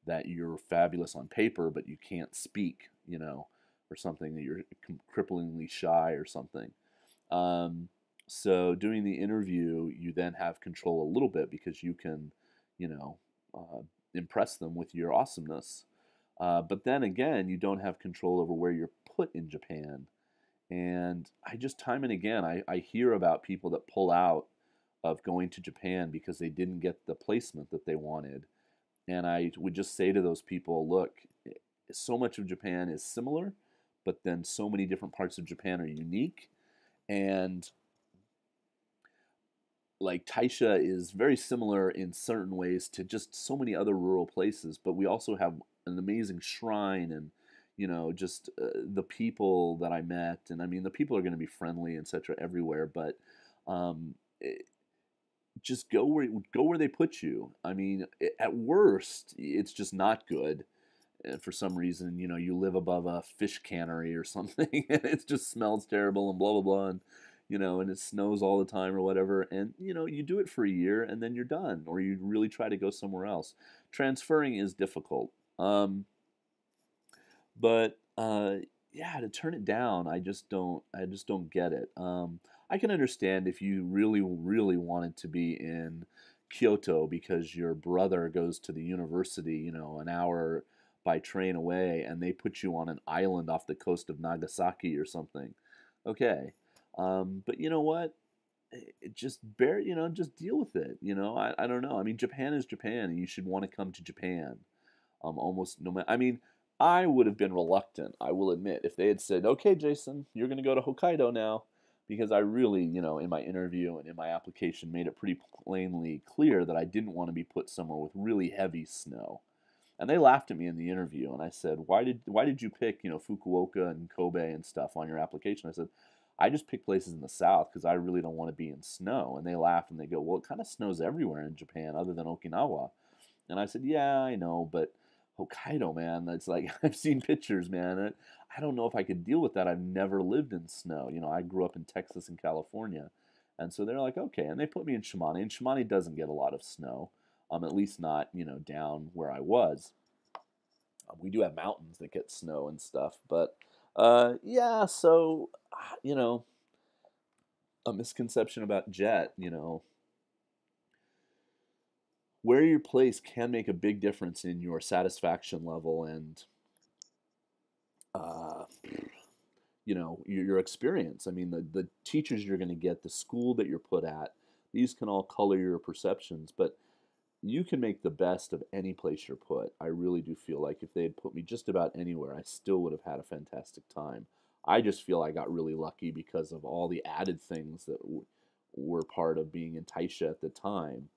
that you're fabulous on paper, but you can't speak, or something, that you're cripplingly shy or something. Um, so doing the interview, you then have control a little bit because you can, you know, impress them with your awesomeness. But then again, you don't have control over where you're put in Japan. And I just time and again, I hear about people that pull out of going to Japan because they didn't get the placement that they wanted. And I would just say to those people, look, so much of Japan is similar, but then so many different parts of Japan are unique. And like Taisha is very similar in certain ways to just so many other rural places, but we also have an amazing shrine, and just the people that I met, and I mean the people are going to be friendly, etc. everywhere, but um, it, just go where they put you. I mean, at worst, it's just not good. For some reason, you live above a fish cannery or something, and it just smells terrible and blah blah blah, and and it snows all the time or whatever, and you do it for a year and then you're done, or you really try to go somewhere else. Transferring is difficult, but yeah, to turn it down, I just don't get it. I can understand if you really really wanted to be in Kyoto because your brother goes to the university, an hour by train away, and they put you on an island off the coast of Nagasaki or something. Okay, but you know what? Just just deal with it. I don't know. I mean, Japan is Japan, and you should want to come to Japan. Almost no matter. I mean, I would have been reluctant, I will admit, if they had said, "Okay, Jason, you're going to go to Hokkaido now," because I really, in my interview and in my application, made it pretty plainly clear that I didn't want to be put somewhere with really heavy snow. And they laughed at me in the interview, and I said, "Why did you pick, Fukuoka and Kobe and stuff on your application?" I said, "I just picked places in the south because I really don't want to be in snow." And they laughed and they go, "Well, it kind of snows everywhere in Japan other than Okinawa." And I said, "Yeah, I know, but Hokkaido, man, that's like I've seen pictures, man. I don't know if I could deal with that. I've never lived in snow. I grew up in Texas and California." And so they're like, "Okay." And they put me in Shimane, and Shimane doesn't get a lot of snow, at least not, down where I was. We do have mountains that get snow and stuff, but yeah, so, you know, a misconception about jet, where your place can make a big difference in your satisfaction level and uh, your experience. I mean, the teachers you're going to get, the school that you're put at, these can all color your perceptions, but you can make the best of any place you're put. I really do feel like if they had put me just about anywhere, I still would have had a fantastic time. I just feel I got really lucky because of all the added things that were part of being in Taisha at the time.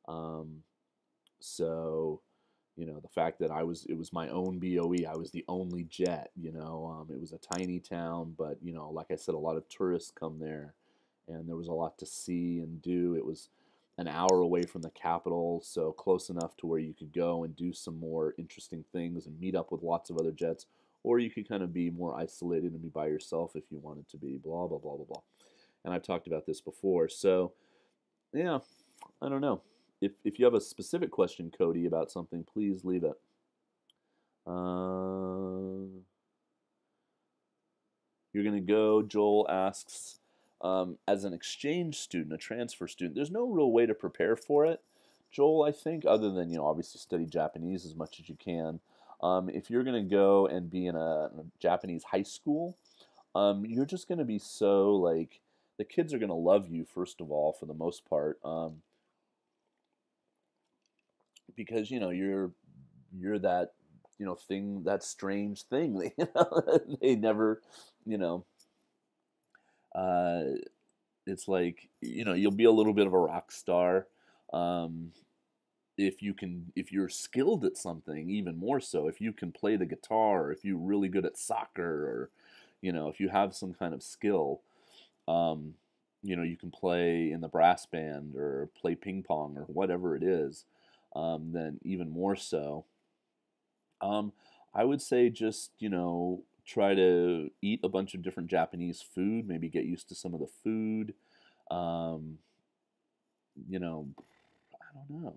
Um, so, the fact that it was my own BOE, I was the only jet, it was a tiny town, but, like I said, a lot of tourists come there, and there was a lot to see and do. It was an hour away from the capital, so close enough to where you could go and do some more interesting things and meet up with lots of other jets, or you could kind of be more isolated and be by yourself if you wanted to be, blah, blah, blah, blah, blah. And I've talked about this before, so yeah, I don't know. If you have a specific question, Cody, about something, please leave it. You're going to go, Joel asks, as an exchange student, a transfer student, there's no real way to prepare for it, Joel, I think, other than, obviously study Japanese as much as you can. If you're going to go and be in a Japanese high school, you're just going to be so, like, the kids are going to love you, first of all, for the most part. Because you're that thing, that strange thing. They never, you know uh it's like, you'll be a little bit of a rock star, um if you're skilled at something, even more so if you can play the guitar, or if you're really good at soccer, or if you have some kind of skill. um you can play in the brass band or play ping pong or whatever it is. Then even more so, um, I would say just, try to eat a bunch of different Japanese food, maybe get used to some of the food. Um, you know, I don't know.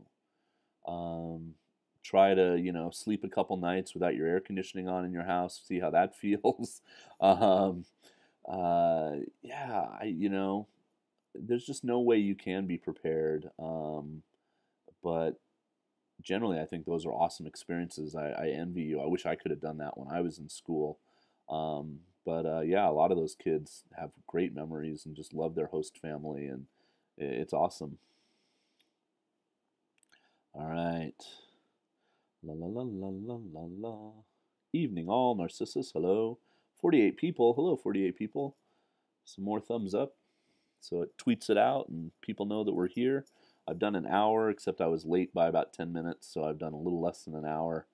Try to, sleep a couple nights without your air conditioning on in your house, see how that feels. um, yeah, there's just no way you can be prepared. But generally, I think those are awesome experiences. I envy you. I wish I could have done that when I was in school. But yeah, a lot of those kids have great memories and just love their host family, and it's awesome. All right. La la la la la la la. Evening all, Narcissus. Hello. 48 people. Hello, 48 people. Some more thumbs up. So it tweets it out and people know that we're here. I've done an hour, except I was late by about 10 minutes, so I've done a little less than an hour.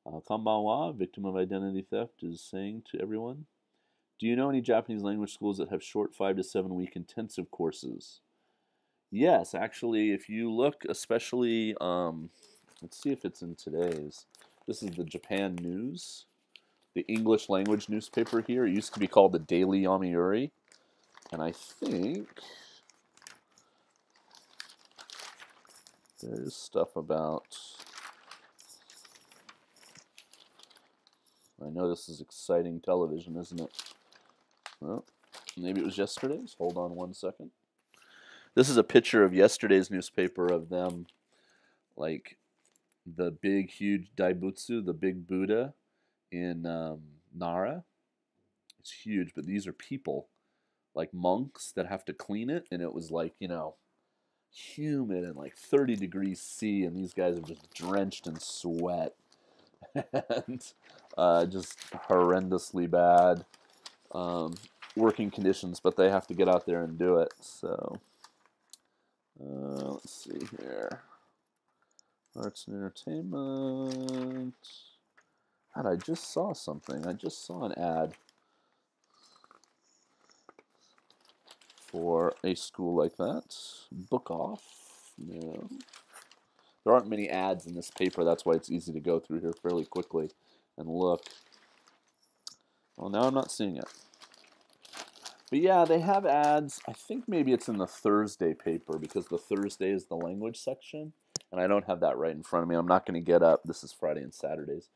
Konbanwa, victim of identity theft, is saying to everyone, do you know any Japanese language schools that have short 5 to 7 week intensive courses? Yes, actually, if you look, especially, let's see if it's in today's. This is the Japan News, the English language newspaper here. It used to be called the Daily Yomiuri, and I think there's stuff about. I know this is exciting television, isn't it? Well, maybe it was yesterday's. Hold on one second. This is a picture of yesterday's newspaper of them, like, the big, huge Daibutsu, the big Buddha in Nara. It's huge, but these are people, like monks, that have to clean it, and it was like, humid and like 30 degrees C, and these guys are just drenched in sweat and just horrendously bad working conditions, but they have to get out there and do it. So let's see here. Arts and entertainment. God, I just saw something. I just saw an ad for a school like that. Book off. No. There aren't many ads in this paper. That's why it's easy to go through here fairly quickly and look. Well, now I'm not seeing it. But yeah, they have ads. I think maybe it's in the Thursday paper because the Thursday is the language section. And I don't have that right in front of me. I'm not going to get up. This is Friday and Saturdays.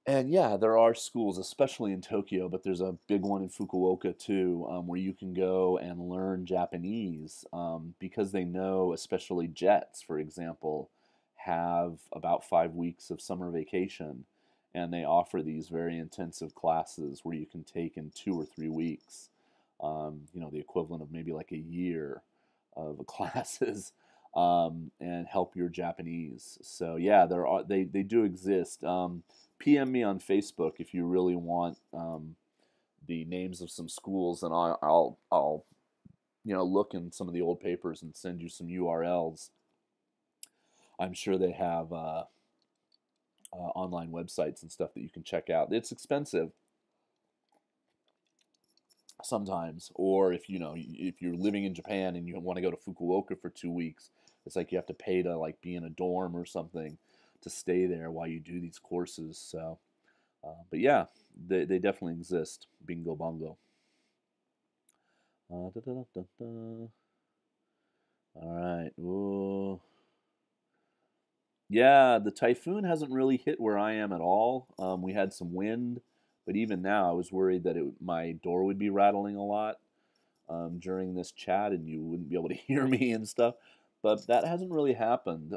And yeah, there are schools, especially in Tokyo, but there's a big one in Fukuoka too, where you can go and learn Japanese because they know, especially JETs, for example, have about 5 weeks of summer vacation, and they offer these very intensive classes where you can take in 2 or 3 weeks, the equivalent of maybe like a year of classes, and help your Japanese. So yeah, they do exist. PM me on Facebook if you really want the names of some schools, and I'll look in some of the old papers and send you some URLs. I'm sure they have online websites and stuff that you can check out. It's expensive sometimes, or if you're living in Japan and you want to go to Fukuoka for 2 weeks, it's like you have to pay to like be in a dorm or something to stay there while you do these courses. So, but yeah, they definitely exist. Bingo bongo. Da, da, da, da. All right. Ooh. Yeah, the typhoon hasn't really hit where I am at all. We had some wind, but even now, I was worried that my door would be rattling a lot during this chat, and you wouldn't be able to hear me and stuff. But that hasn't really happened.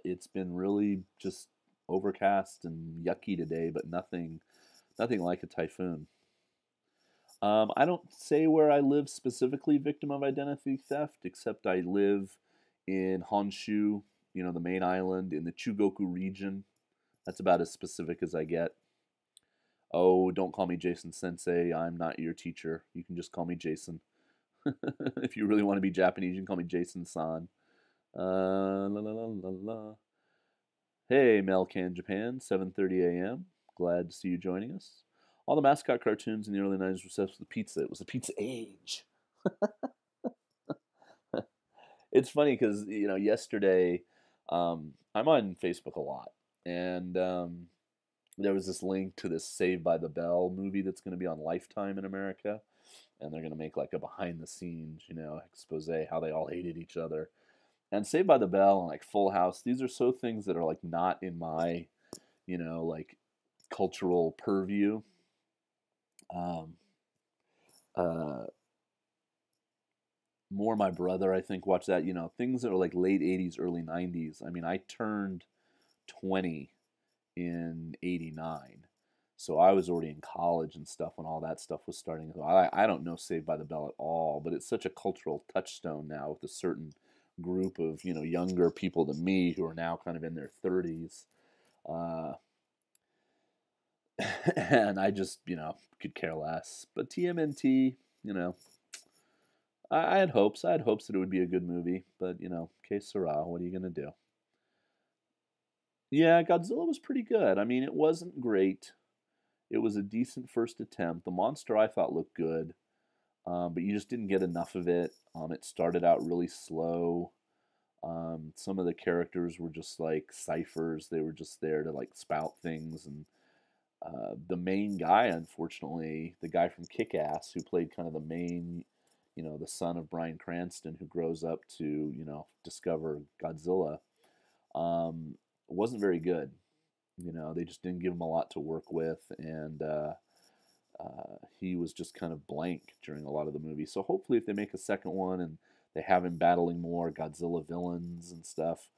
It's been really just overcast and yucky today, but nothing like a typhoon. I don't say where I live specifically, victim of identity theft, except I live in Honshu, the main island in the Chugoku region. That's about as specific as I get. Oh, don't call me Jason Sensei. I'm not your teacher. You can just call me Jason. If you really want to be Japanese, you can call me Jason San. La la la la la. Hey, Melcan Japan, 7:30 a.m. Glad to see you joining us. All the mascot cartoons in the early 90s were obsessed with the pizza. It was the pizza age. It's funny because, yesterday, I'm on Facebook a lot, and there was this link to this Saved by the Bell movie that's going to be on Lifetime in America, and they're going to make like a behind the scenes, expose how they all hated each other. And Saved by the Bell and like Full House, these are so things that are like not in my, like cultural purview. Um, uh, More my brother, I think, watched that. Things that are like late '80s, early '90s. I mean, I turned 20 in '89, so I was already in college and stuff when all that stuff was starting. So I don't know Saved by the Bell at all, but it's such a cultural touchstone now with a certain group of younger people than me who are now kind of in their 30s. Uh, and I just could care less. But TMNT, I had hopes. I had hopes that it would be a good movie, but que sera? What are you gonna do? Yeah, Godzilla was pretty good. I mean, it wasn't great. It was a decent first attempt. The monster I thought looked good, but you just didn't get enough of it. It started out really slow. Some of the characters were just like ciphers. They were just there to like spout things, and the main guy, unfortunately, the guy from Kick-Ass, who played kind of the main, the son of Bryan Cranston, who grows up to, discover Godzilla, wasn't very good. They just didn't give him a lot to work with, and he was just kind of blank during a lot of the movie. So hopefully, if they make a second one and they have him battling more Godzilla villains and stuff,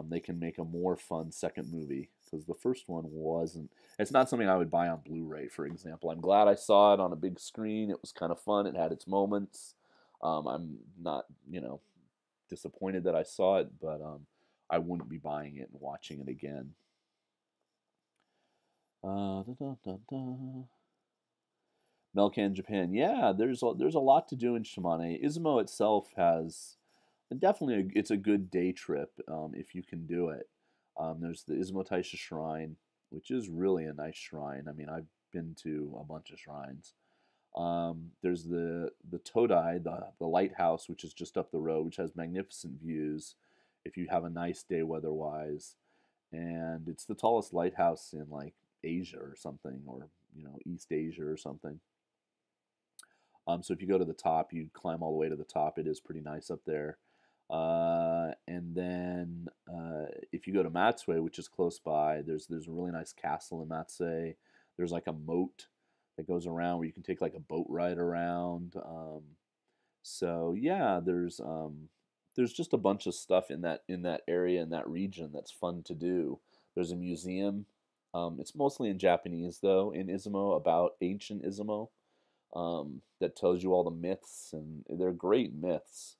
they can make a more fun second movie, because the first one wasn't. It's not something I would buy on Blu-ray, for example. I'm glad I saw it on a big screen. It was kind of fun. It had its moments. I'm not, disappointed that I saw it, but I wouldn't be buying it and watching it again. Da, da, da, da. Melcan Japan. Yeah, there's a lot to do in Shimane. Izumo itself has definitely it's a good day trip if you can do it. There's the Izumo Taisha Shrine, which is really a nice shrine. I mean, I've been to a bunch of shrines. There's the Todai, the lighthouse, which is just up the road, which has magnificent views if you have a nice day weather-wise. And it's the tallest lighthouse in like Asia or something, or East Asia or something. So if you go to the top, you climb all the way to the top. It is pretty nice up there. And then if you go to Matsue, which is close by, there's a really nice castle in Matsue. There's like a moat that goes around where you can take like a boat ride around. So yeah, there's just a bunch of stuff in that area, in that region, that's fun to do. There's a museum. It's mostly in Japanese though, in Izumo, about ancient Izumo, that tells you all the myths, and they're great myths.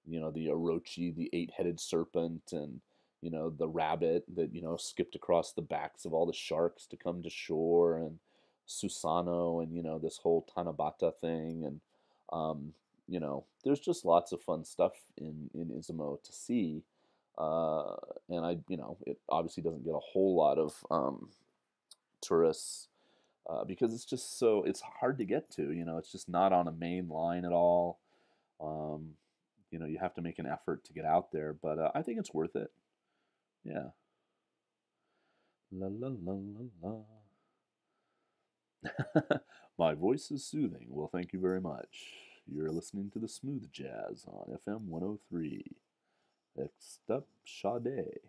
The Orochi, the eight-headed serpent, and the rabbit that skipped across the backs of all the sharks to come to shore, and Susano, and this whole Tanabata thing, and there's just lots of fun stuff in Izumo to see. And it obviously doesn't get a whole lot of tourists, because it's hard to get to. It's just not on a main line at all. Um, you have to make an effort to get out there, but I think it's worth it. Yeah. La la la la la. My voice is soothing. Well, thank you very much. You're listening to the Smooth Jazz on FM 103. Next up, Sade.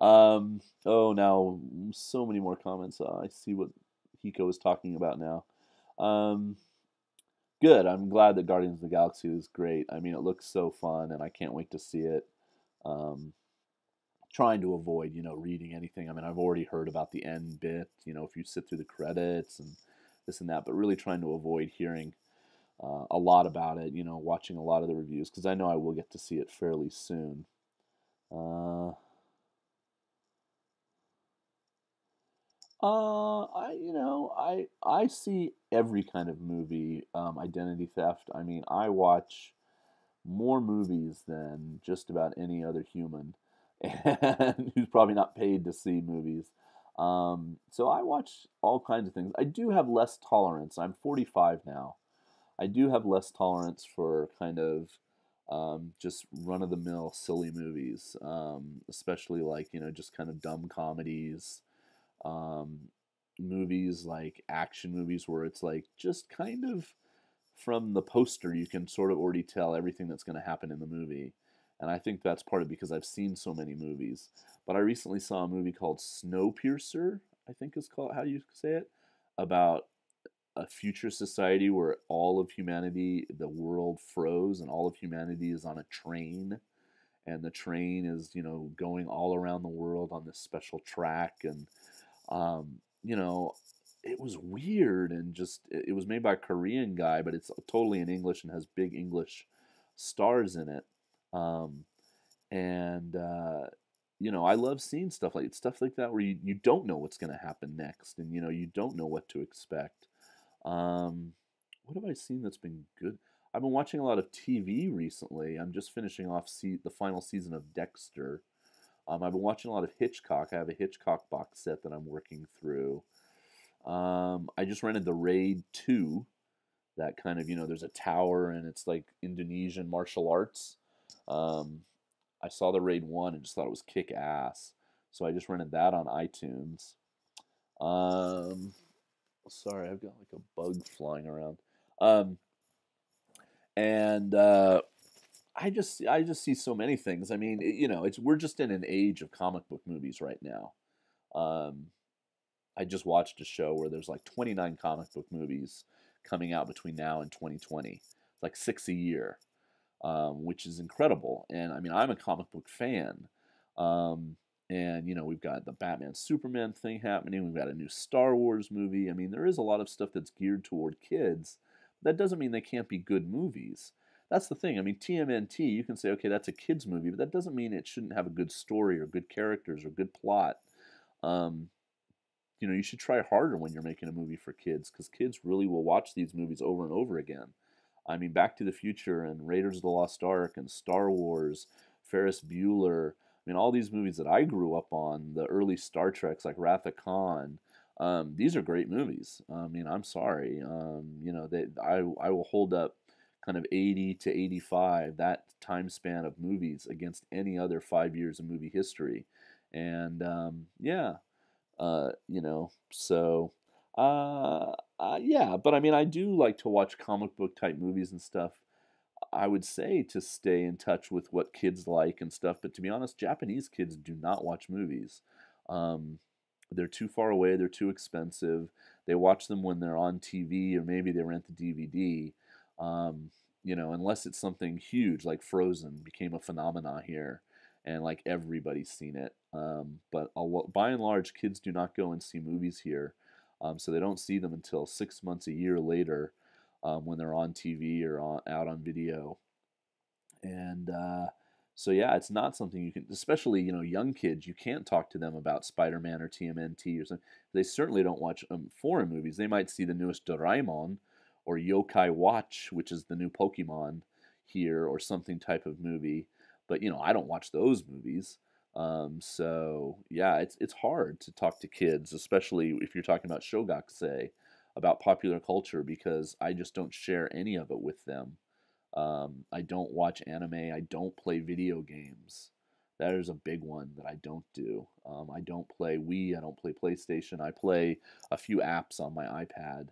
Now so many more comments. I see what Hiko is talking about now. Good. I'm glad that Guardians of the Galaxy is great. I mean, it looks so fun, and I can't wait to see it. Trying to avoid, reading anything. I mean, I've already heard about the end bit, if you sit through the credits and this and that, but really trying to avoid hearing a lot about it, watching a lot of the reviews, because I know I will get to see it fairly soon. I see every kind of movie, identity theft. I mean, I watch more movies than just about any other human, and who's probably not paid to see movies. So I watch all kinds of things. I do have less tolerance. I'm 45 now. I do have less tolerance for kind of just run of the mill silly movies, especially like just kind of dumb comedies, um, movies like action movies where it's like just kind of from the poster you can sort of already tell everything that's going to happen in the movie. And I think that's part of because I've seen so many movies. But I recently saw a movie called Snowpiercer, I think is called how you say it, about a future society where all of humanity, the world froze, and all of humanity is on a train, and the train is going all around the world on this special track, and um, you know it was weird, and just it was made by a Korean guy, but it's totally in English and has big English stars in it. Um, and I love seeing stuff like that where you don't know what's going to happen next, and you don't know what to expect. Um, what have I seen that's been good? I've been watching a lot of TV recently. I'm just finishing off the final season of Dexter. I've been watching a lot of Hitchcock. I have a Hitchcock box set that I'm working through. I just rented The Raid 2. That kind of, there's a tower and it's like Indonesian martial arts. Um, I saw The Raid 1 and just thought it was kick ass. So I just rented that on iTunes. Um, Sorry, I've got like a bug flying around. Um, and I just see so many things. I mean, we're just in an age of comic book movies right now. Um, I just watched a show where there's like 29 comic book movies coming out between now and 2020. It's like 6 a year. which is incredible. And I mean, I'm a comic book fan. Um, and, we've got the Batman Superman thing happening. We've got a new Star Wars movie. I mean, there is a lot of stuff that's geared toward kids. That doesn't mean they can't be good movies. That's the thing. I mean, TMNT, you can say, okay, that's a kid's movie, but that doesn't mean it shouldn't have a good story or good characters or good plot. Um, you should try harder when you're making a movie for kids because kids really will watch these movies over and over again. I mean, Back to the Future and Raiders of the Lost Ark and Star Wars, Ferris Bueller. I mean, all these movies that I grew up on, the early Star Treks like Wrath of Khan. These are great movies. I mean, I'm sorry. I will hold up kind of 80 to 85, that time span of movies against any other 5 years of movie history. And yeah, so yeah, but I mean, I do like to watch comic book type movies and stuff. I would say to stay in touch with what kids like and stuff, but to be honest, Japanese kids do not watch movies. Um, they're too far away, they're too expensive. They watch them when they're on TV or maybe they rent the DVD. Unless it's something huge like Frozen became a phenomenon here and like everybody's seen it. But by and large, kids do not go and see movies here. So they don't see them until 6 months, a year later, when they're on TV or out on video. And so yeah, it's not something you can, especially young kids. You can't talk to them about Spider-Man or TMNT or something. They certainly don't watch foreign movies. They might see the newest Doraemon or Yokai Watch, which is the new Pokemon here, or something type of movie. But I don't watch those movies. So yeah, it's hard to talk to kids, especially if you're talking about Shogakuse, about popular culture, because I just don't share any of it with them. I don't watch anime. I don't play video games. That is a big one that I don't do. I don't play Wii. I don't play PlayStation. I play a few apps on my iPad,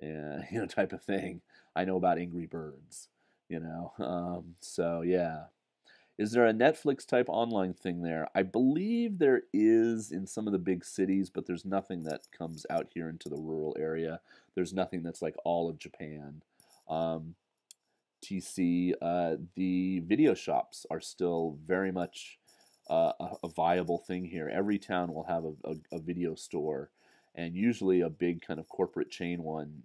and type of thing. I know about Angry Birds. So yeah. Is there a Netflix type online thing there? I believe there is in some of the big cities, but there's nothing that comes out here into the rural area. There's nothing that's like all of Japan. Um, TC, the video shops are still very much a viable thing here. Every town will have a video store, and usually a big kind of corporate chain one.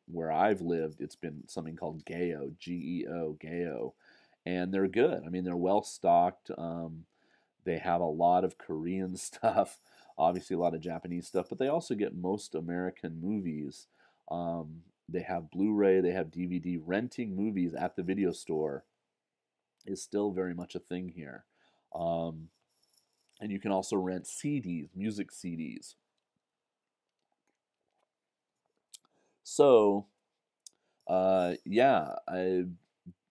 Where I've lived, it's been something called Gayo, Geo, Gayo, and they're good. I mean, they're well stocked. They have a lot of Korean stuff, obviously a lot of Japanese stuff, but they also get most American movies. They have Blu-ray, they have DVD. Renting movies at the video store is still very much a thing here. Um, and you can also rent CDs, music CDs. So, yeah,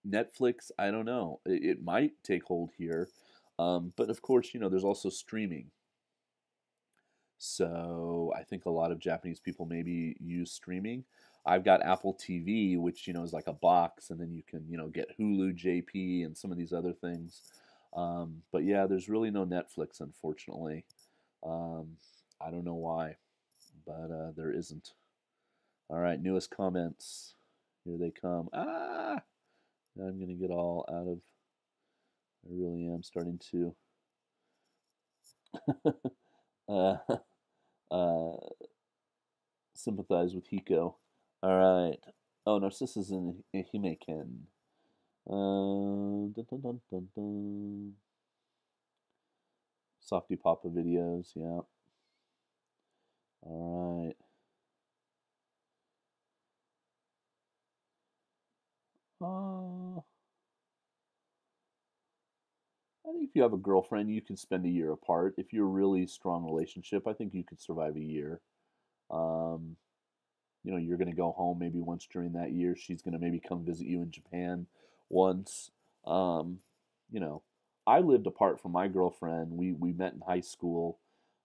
Netflix, I don't know. It might take hold here. But of course, there's also streaming. So I think a lot of Japanese people maybe use streaming. I've got Apple TV, which is like a box, and then you can get Hulu, JP, and some of these other things. But yeah, there's really no Netflix, unfortunately. Um, I don't know why, but there isn't. All right, newest comments. Here they come. I'm gonna get all out of. I really am starting to uh, uh, sympathize with Hiko. All right. Oh, Narcissus and Himeken. Dun, dun, dun, dun, dun. Softy Papa videos, yeah. All right. Uh, I think if you have a girlfriend, you can spend a year apart. If you're a really strong relationship, I think you could survive a year. Um, you're going to go home maybe once during that year. She's going to maybe come visit you in Japan once. Um, you know, I lived apart from my girlfriend. We met in high school,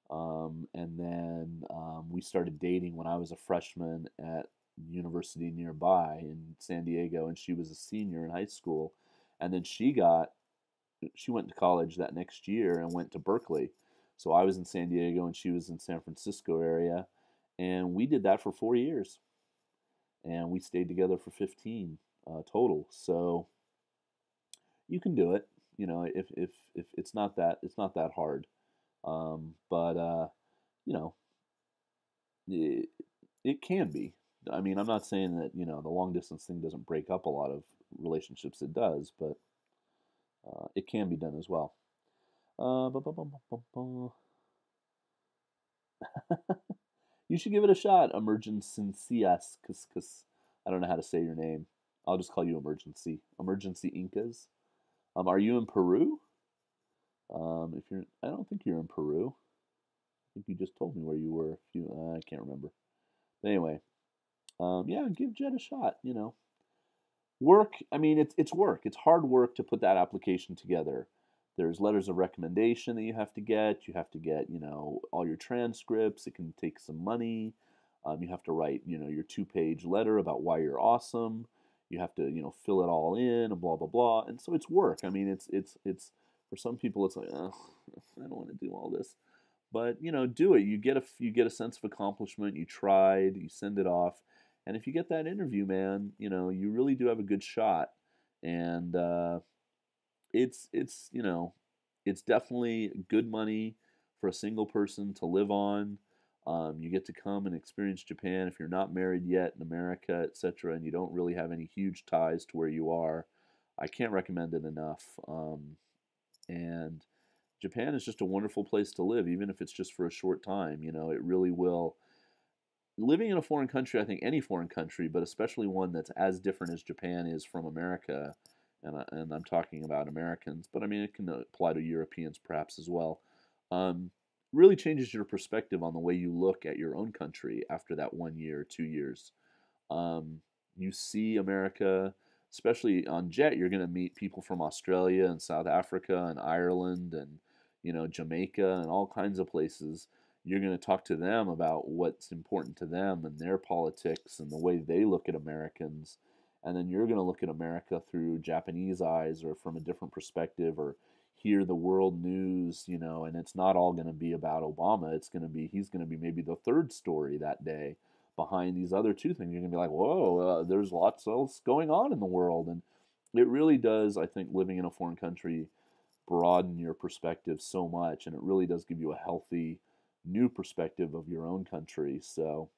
and then we started dating when I was a freshman at university nearby in San Diego, and she was a senior in high school. And then she went to college that next year and went to Berkeley. So I was in San Diego and she was in San Francisco area, and we did that for 4 years, and we stayed together for 15 total. So you can do it. You know, if it's not that hard. But you know, it, it can be. I mean, I'm not saying that the long distance thing doesn't break up a lot of relationships. It does, but it can be done as well. Bu- bu- bu- bu- bu- bu. You should give it a shot, Emergencias, because I don't know how to say your name. I'll just call you Emergency. Emergency Incas. Are you in Peru? If you're, I don't think you're in Peru. I think you just told me where you were. If you, I can't remember. But anyway, yeah, give Jet a shot. Work. I mean, it's work. It's hard work to put that application together. There's letters of recommendation that you have to get. You have to get, all your transcripts. It can take some money. You have to write, your two-page letter about why you're awesome. You have to, fill it all in and blah blah blah. And so it's work. I mean, it's for some people it's like, oh, I don't want to do all this. But do it. You get a sense of accomplishment. You tried. You send it off, and if you get that interview, man, you really do have a good shot. And it's definitely good money for a single person to live on. You get to come and experience Japan if you're not married yet in America, etc., and you don't really have any huge ties to where you are. I can't recommend it enough. And Japan is just a wonderful place to live, even if it's just for a short time. It really will. Living in a foreign country, I think any foreign country, but especially one that's as different as Japan is from America, and I'm talking about Americans, but I mean it can apply to Europeans perhaps as well. Um, Really changes your perspective on the way you look at your own country after that 1 year, 2 years. Um, you see America, especially on Jet, you're going to meet people from Australia and South Africa and Ireland and Jamaica and all kinds of places. You're going to talk to them about what's important to them and their politics and the way they look at Americans. And then you're going to look at America through Japanese eyes or from a different perspective or hear the world news, and it's not all going to be about Obama. He's going to be maybe the third story that day behind these other two things. You're going to be like, whoa, there's lots else going on in the world. And it really does, I think, living in a foreign country broaden your perspective so much. And it really does give you a healthy new perspective of your own country. So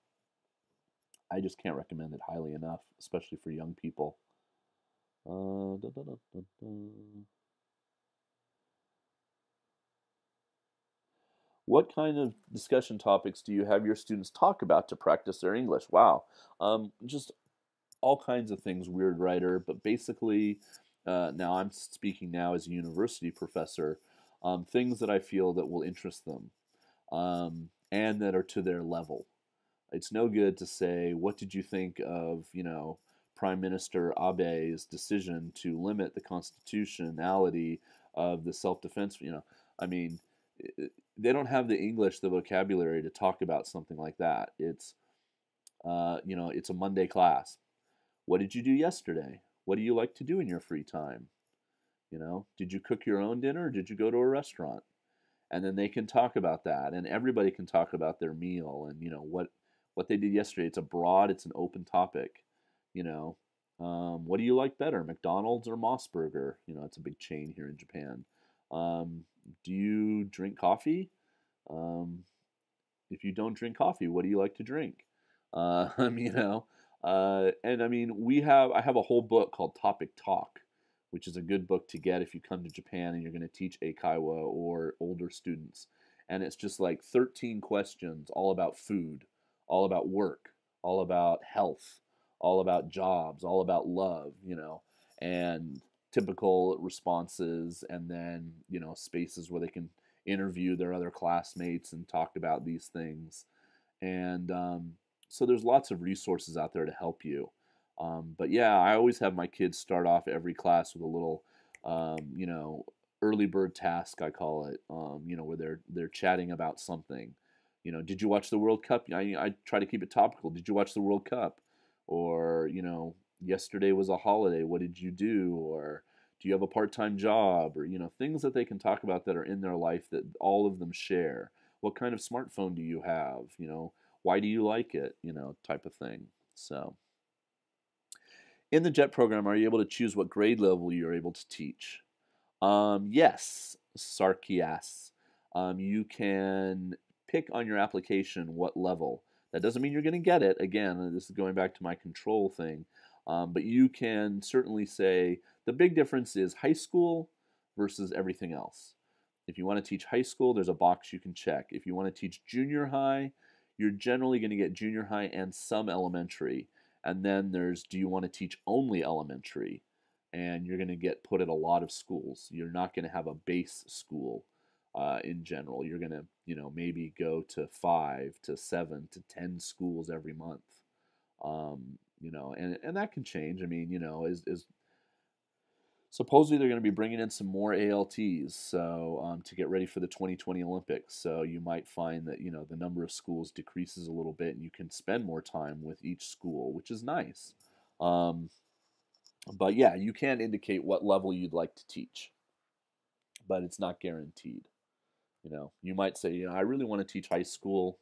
I just can't recommend it highly enough, especially for young people. Da, da, da, da, da. What kind of discussion topics do you have your students talk about to practice their English? Wow. Just all kinds of things, weird writer, but basically, now I'm speaking now as a university professor, things that I feel that will interest them and that are to their level. It's no good to say, what did you think of, Prime Minister Abe's decision to limit the constitutionality of the self-defense? I mean, they don't have the English, the vocabulary to talk about something like that. It's a Monday class. What did you do yesterday? What do you like to do in your free time? Did you cook your own dinner or did you go to a restaurant? And then they can talk about that, and everybody can talk about their meal and what they did yesterday. It's an open topic. You know, what do you like better, McDonald's or Moss Burger? It's a big chain here in Japan. Um, do you drink coffee? Um, if you don't drink coffee, what do you like to drink? You know, and I mean, I have a whole book called Topic Talk, which is a good book to get if you come to Japan and you're going to teach Eikaiwa or older students. And it's just like 13 questions all about food, all about work, all about health, all about jobs, all about love, and typical responses, and then, spaces where they can interview their other classmates and talk about these things. And so there's lots of resources out there to help you. But yeah, I always have my kids start off every class with a little, early bird task, I call it. Where they're chatting about something. Did you watch the World Cup? I try to keep it topical. Did you watch the World Cup? Or yesterday was a holiday. What did you do? Or do you have a part-time job? Or things that they can talk about that are in their life that all of them share. What kind of smartphone do you have? Why do you like it? Type of thing. So In the JET program, are you able to choose what grade level you're able to teach? Yes, Sarkias. You can pick on your application what level. That doesn't mean you're going to get it. Again, this is going back to my control thing. But you can certainly say the big difference is high school versus everything else. If you want to teach high school, there's a box you can check. If you want to teach junior high, you're generally going to get junior high and some elementary. And then there's, do you want to teach only elementary? And you're going to get put at a lot of schools. You're not going to have a base school in general. You're going to, maybe go to 5 to 7 to 10 schools every month. And that can change. I mean, as supposedly they're going to be bringing in some more ALTs, so to get ready for the 2020 Olympics. So you might find that the number of schools decreases a little bit, and you can spend more time with each school, which is nice. But yeah, you can indicate what level you'd like to teach, but it's not guaranteed. You might say, I really want to teach high school.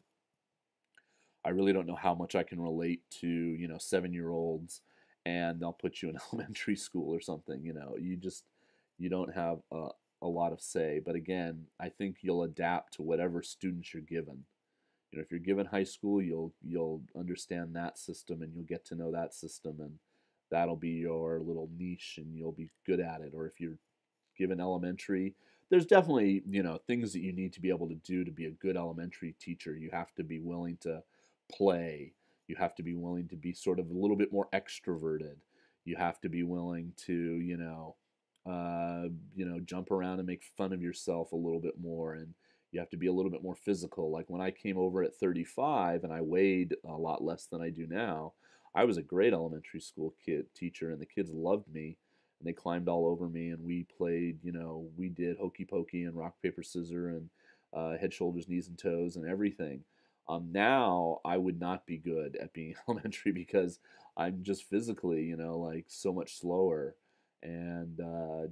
I really don't know how much I can relate to 7-year-olds, and they'll put you in elementary school or something. You don't have a lot of say. But again, I think you'll adapt to whatever students you're given. If you're given high school, you'll understand that system, and you'll get to know that system, and that'll be your little niche, and you'll be good at it. Or if you're given elementary, there's definitely things that you need to be able to do to be a good elementary teacher. You have to be willing to play. You have to be willing to be sort of a little bit more extroverted. You have to be willing to jump around and make fun of yourself a little bit more, and you have to be a little bit more physical. Like when I came over at 35 and I weighed a lot less than I do now, I was a great elementary school kid teacher, and the kids loved me, and they climbed all over me, and we played, we did hokey pokey and rock paper scissors and head, shoulders, knees, and toes and everything. Now I would not be good at being elementary because I'm just physically, like so much slower, and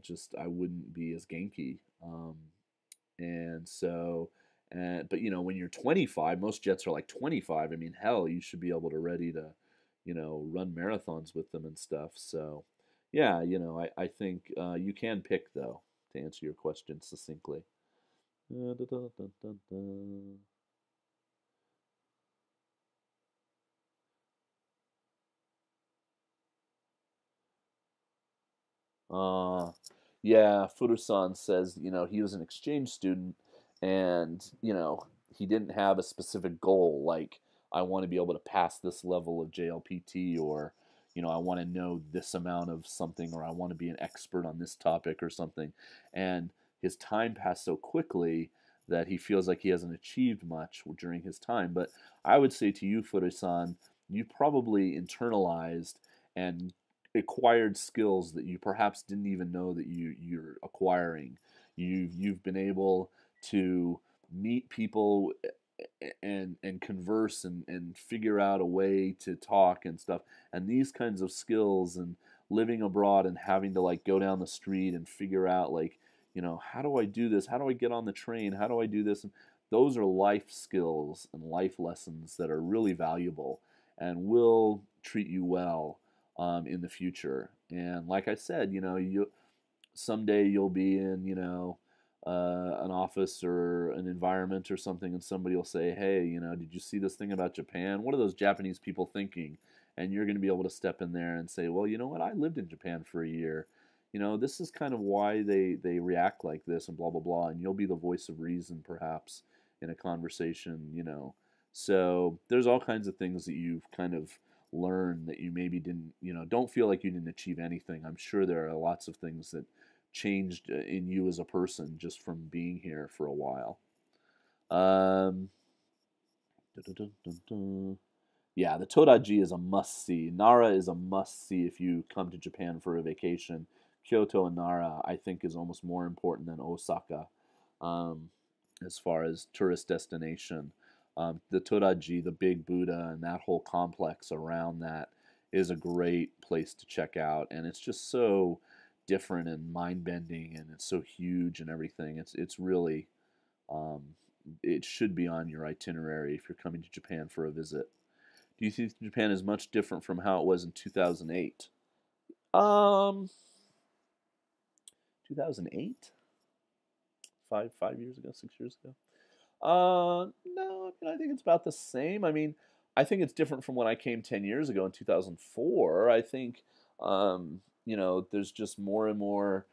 just I wouldn't be as genky. And so, but when you're 25, most jets are like 25. I mean, hell, you should be able to ready to, run marathons with them and stuff. So, yeah, I think you can pick though, to answer your question succinctly. Da, da, da, da, da, da. Uh, yeah, Furusan says, he was an exchange student, and, he didn't have a specific goal, like, I want to be able to pass this level of JLPT, or, I want to know this amount of something, or I want to be an expert on this topic or something. And his time passed so quickly that he feels like he hasn't achieved much during his time. But I would say to you, Furusan, you probably internalized and acquired skills that you perhaps didn't even know that you're acquiring. You've been able to meet people and converse and figure out a way to talk and stuff. And these kinds of skills, and living abroad and having to like go down the street and figure out like, how do I do this? How do I get on the train? How do I do this? And those are life skills and life lessons that are really valuable and will treat you well in the future. And like I said, you someday you'll be in, an office or an environment or something, and somebody will say, "Hey, did you see this thing about Japan? What are those Japanese people thinking?" And you're going to be able to step in there and say, "Well, you know what? I lived in Japan for a year. This is kind of why they react like this, and blah blah blah." And you'll be the voice of reason, perhaps, in a conversation. So there's all kinds of things that you've kind of learned that you maybe didn't, don't feel like you didn't achieve anything. I'm sure there are lots of things that changed in you as a person just from being here for a while. Um, dun, dun, dun, dun. Yeah, the Todaji is a must see. Nara is a must see if you come to Japan for a vacation. Kyoto and Nara, I think, is almost more important than Osaka um, as far as tourist destination. The Todaji, the big Buddha, and that whole complex around that is a great place to check out, and it's just so different and mind bending, and it's so huge and everything. It's really um, it should be on your itinerary if you're coming to Japan for a visit. Do you think Japan is much different from how it was in 2008? Um, 2008, 5 years ago, 6 years ago. No, I mean, I think it's about the same. I mean, I think it's different from when I came 10 years ago in 2004. I think, there's just more and more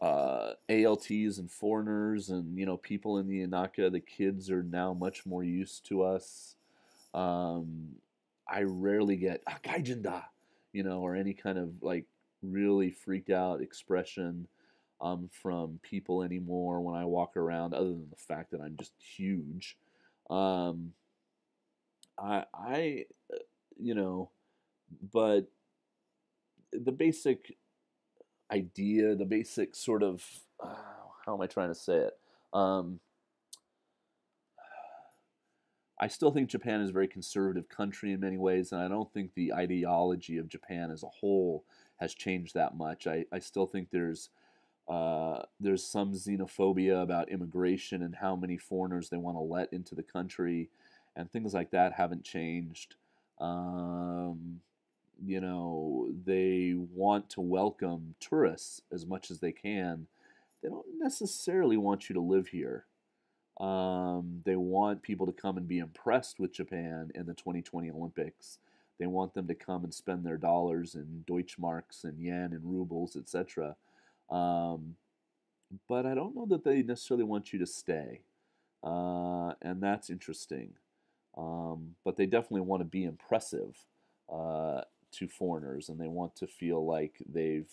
ALTs and foreigners and, people in the Inaka. The kids are now much more used to us. Um, I rarely get gaijinda, or any kind of like really freaked out expression from people anymore when I walk around, other than the fact that I'm just huge. Um, I, you know, but the basic idea, the basic sort of, how am I trying to say it? Um, I still think Japan is a very conservative country in many ways, and I don't think the ideology of Japan as a whole has changed that much. I still think there's some xenophobia about immigration and how many foreigners they want to let into the country, and things like that haven't changed. Um, they want to welcome tourists as much as they can. They don't necessarily want you to live here. They want people to come and be impressed with Japan in the 2020 Olympics. They want them to come and spend their dollars in Deutschmarks and yen and rubles, etc. Um, but I don't know that they necessarily want you to stay, and that's interesting. But they definitely want to be impressive to foreigners, and they want to feel like they've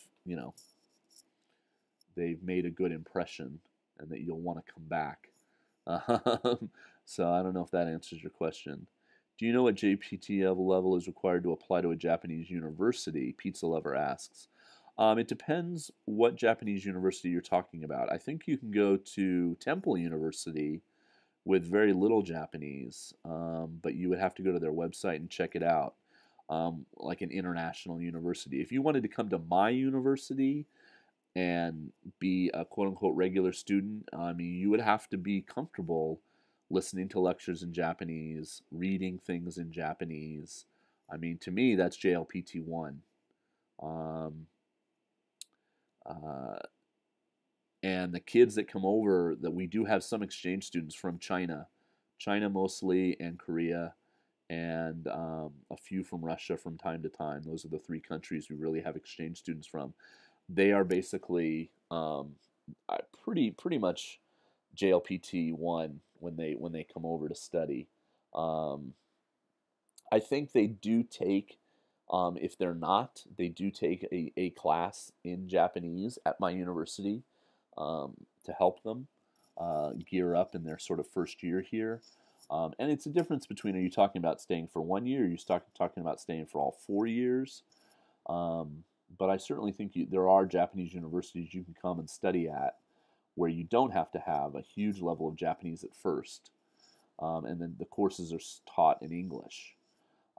made a good impression, and that you'll want to come back. So I don't know if that answers your question. Do you know what JPT level is required to apply to a Japanese university? Pizza Lover asks. It depends what Japanese university you're talking about. I think you can go to Temple University with very little Japanese, but you would have to go to their website and check it out, like an international university. If you wanted to come to my university and be a quote unquote regular student, I mean, you would have to be comfortable listening to lectures in Japanese, reading things in Japanese. I mean, to me, that's JLPT 1. Um, uh, and the kids that come over, that we do have some exchange students from China mostly, and Korea, and a few from Russia from time to time. Those are the three countries we really have exchange students from. They are basically pretty much JLPT 1 when they come over to study. Um, I think they do take, if they're not, they do take a class in Japanese at my university to help them gear up in their sort of first year here. And it's a difference between, are you talking about staying for 1 year, or are you talking about staying for all 4 years? But I certainly think there are Japanese universities you can come and study at where you don't have to have a huge level of Japanese at first, and then the courses are taught in English.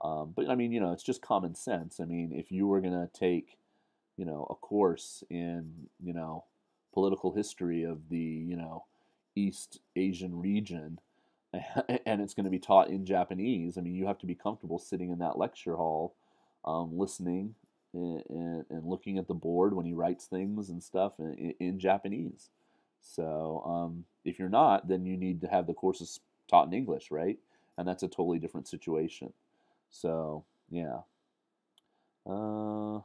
But I mean, it's just common sense. I mean, if you were going to take, a course in, political history of the, East Asian region, and it's going to be taught in Japanese, I mean, you have to be comfortable sitting in that lecture hall, listening and looking at the board when he writes things and stuff in Japanese. So if you're not, then you need to have the courses taught in English, right? And that's a totally different situation. So yeah. Uh,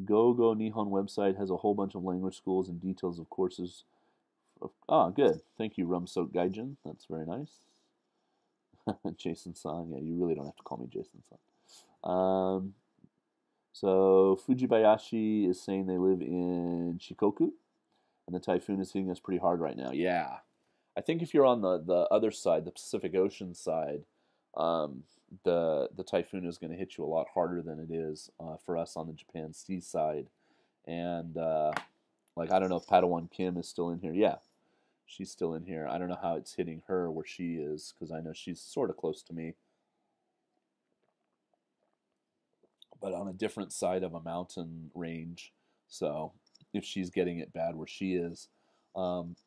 Go Nihon website has a whole bunch of language schools and details of courses. Good. Thank you, Rumsoak Gaijin. That's very nice. Jason San. Yeah, you really don't have to call me Jason San. So Fujibayashi is saying they live in Shikoku, and the typhoon is hitting us pretty hard right now. Yeah, I think if you're on the other side, the Pacific Ocean side, um, the typhoon is going to hit you a lot harder than it is for us on the Japan Sea side. And like, I don't know if Padawan Kim is still in here. Yeah, she's still in here. I don't know how it's hitting her where she is, because I know she's sort of close to me, but on a different side of a mountain range. So if she's getting it bad where she is,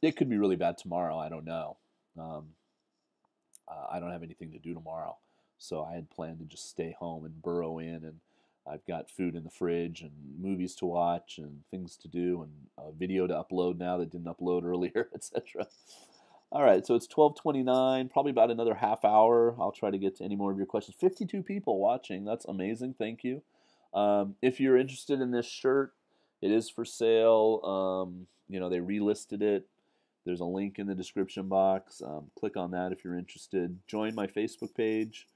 it could be really bad tomorrow. I don't know. Um, I don't have anything to do tomorrow, so I had planned to just stay home and burrow in and I've got food in the fridge and movies to watch and things to do and a video to upload now that didn't upload earlier, etc. All right, so it's 12:29, probably about another half hour. I'll try to get to any more of your questions. 52 people watching. That's amazing. Thank you. If you're interested in this shirt, it is for sale. They relisted it. There's a link in the description box. Click on that if you're interested. Join my Facebook page.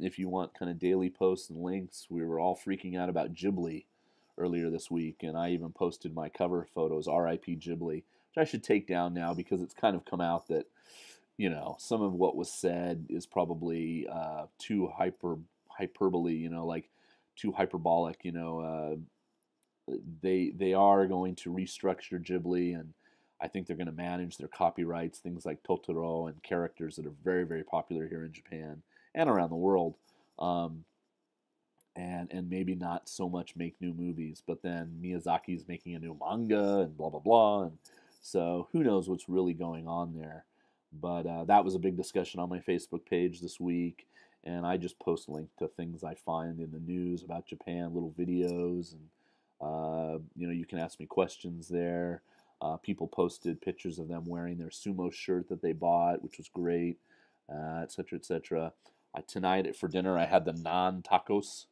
If you want kind of daily posts and links. We were all freaking out about Ghibli earlier this week, and I even posted my cover photos, RIP Ghibli, which I should take down now because it's kind of come out that, some of what was said is probably too hyperbole, like too hyperbolic. They are going to restructure Ghibli, and I think they're going to manage their copyrights, things like Totoro and characters that are very, very popular here in Japan and around the world, and maybe not so much make new movies. But then Miyazaki's making a new manga and blah blah blah, and so who knows what's really going on there. But that was a big discussion on my Facebook page this week, and I just post links to things I find in the news about Japan, little videos, and you can ask me questions there. People posted pictures of them wearing their sumo shirt that they bought, which was great, etc., etc. Tonight for dinner, I had the naan tacos.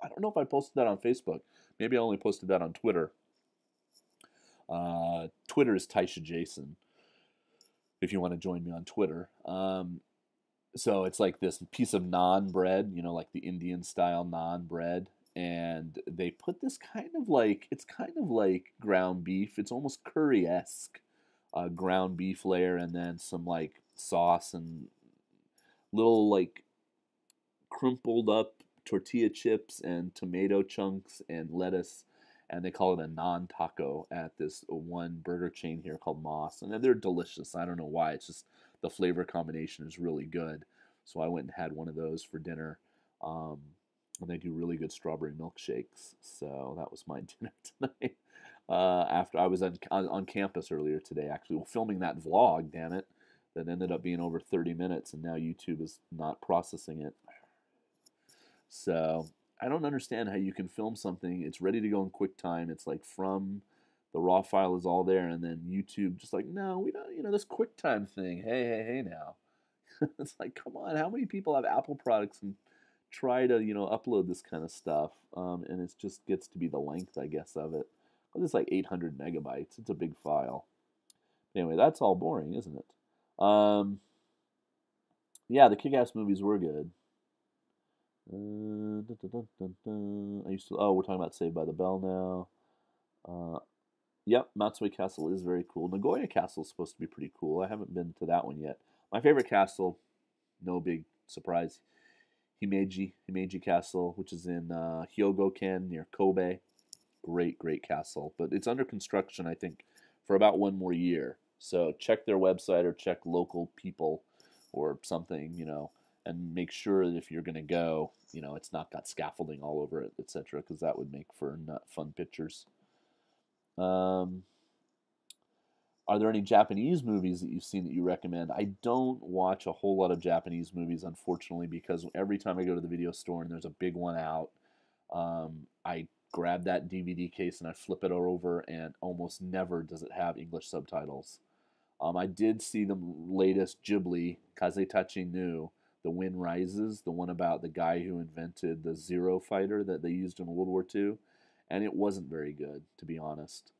I don't know if I posted that on Facebook. Maybe I only posted that on Twitter. Twitter is Taisha Jason, if you want to join me on Twitter. So it's like this piece of naan bread, like the Indian style naan bread. And they put this it's kind of like ground beef. It's almost curry-esque ground beef layer, and then some like sauce and little like crumpled up tortilla chips and tomato chunks and lettuce, and they call it a naan taco at this one burger chain here called Moss, and they're delicious. I don't know why. It's just the flavor combination is really good. So I went and had one of those for dinner. And they do really good strawberry milkshakes. So that was my dinner tonight. After I was on campus earlier today, actually, filming that vlog, damn it, that ended up being over 30 minutes, and now YouTube is not processing it. So I don't understand how you can film something. It's ready to go in QuickTime. It's like from the raw file is all there, and then YouTube just like, no, we don't. This QuickTime thing. Hey now. It's like, come on. How many people have Apple products and try to upload this kind of stuff? And it just gets to be the length, I guess, of it. But it's like 800 megabytes. It's a big file. Anyway, that's all boring, isn't it? Yeah, the Kick-Ass movies were good. I used to. Oh, we're talking about Saved by the Bell now. Yep, Matsue Castle is very cool. Nagoya Castle is supposed to be pretty cool. I haven't been to that one yet. My favorite castle, no big surprise, Himeji Castle, which is in Hyogo-ken near Kobe. Great castle. But it's under construction, I think, for about one more year. So check their website or check local people or something, and make sure that if you're going to go, it's not got scaffolding all over it, etc., because that would make for not fun pictures. Are there any Japanese movies that you've seen that you recommend? I don't watch a whole lot of Japanese movies, unfortunately, because every time I go to the video store and there's a big one out, I grab that DVD case and I flip it over, and almost never does it have English subtitles. I did see the latest Ghibli, Kazetachi Nu, The Wind Rises, the one about the guy who invented the Zero fighter that they used in World War II, and it wasn't very good, to be honest.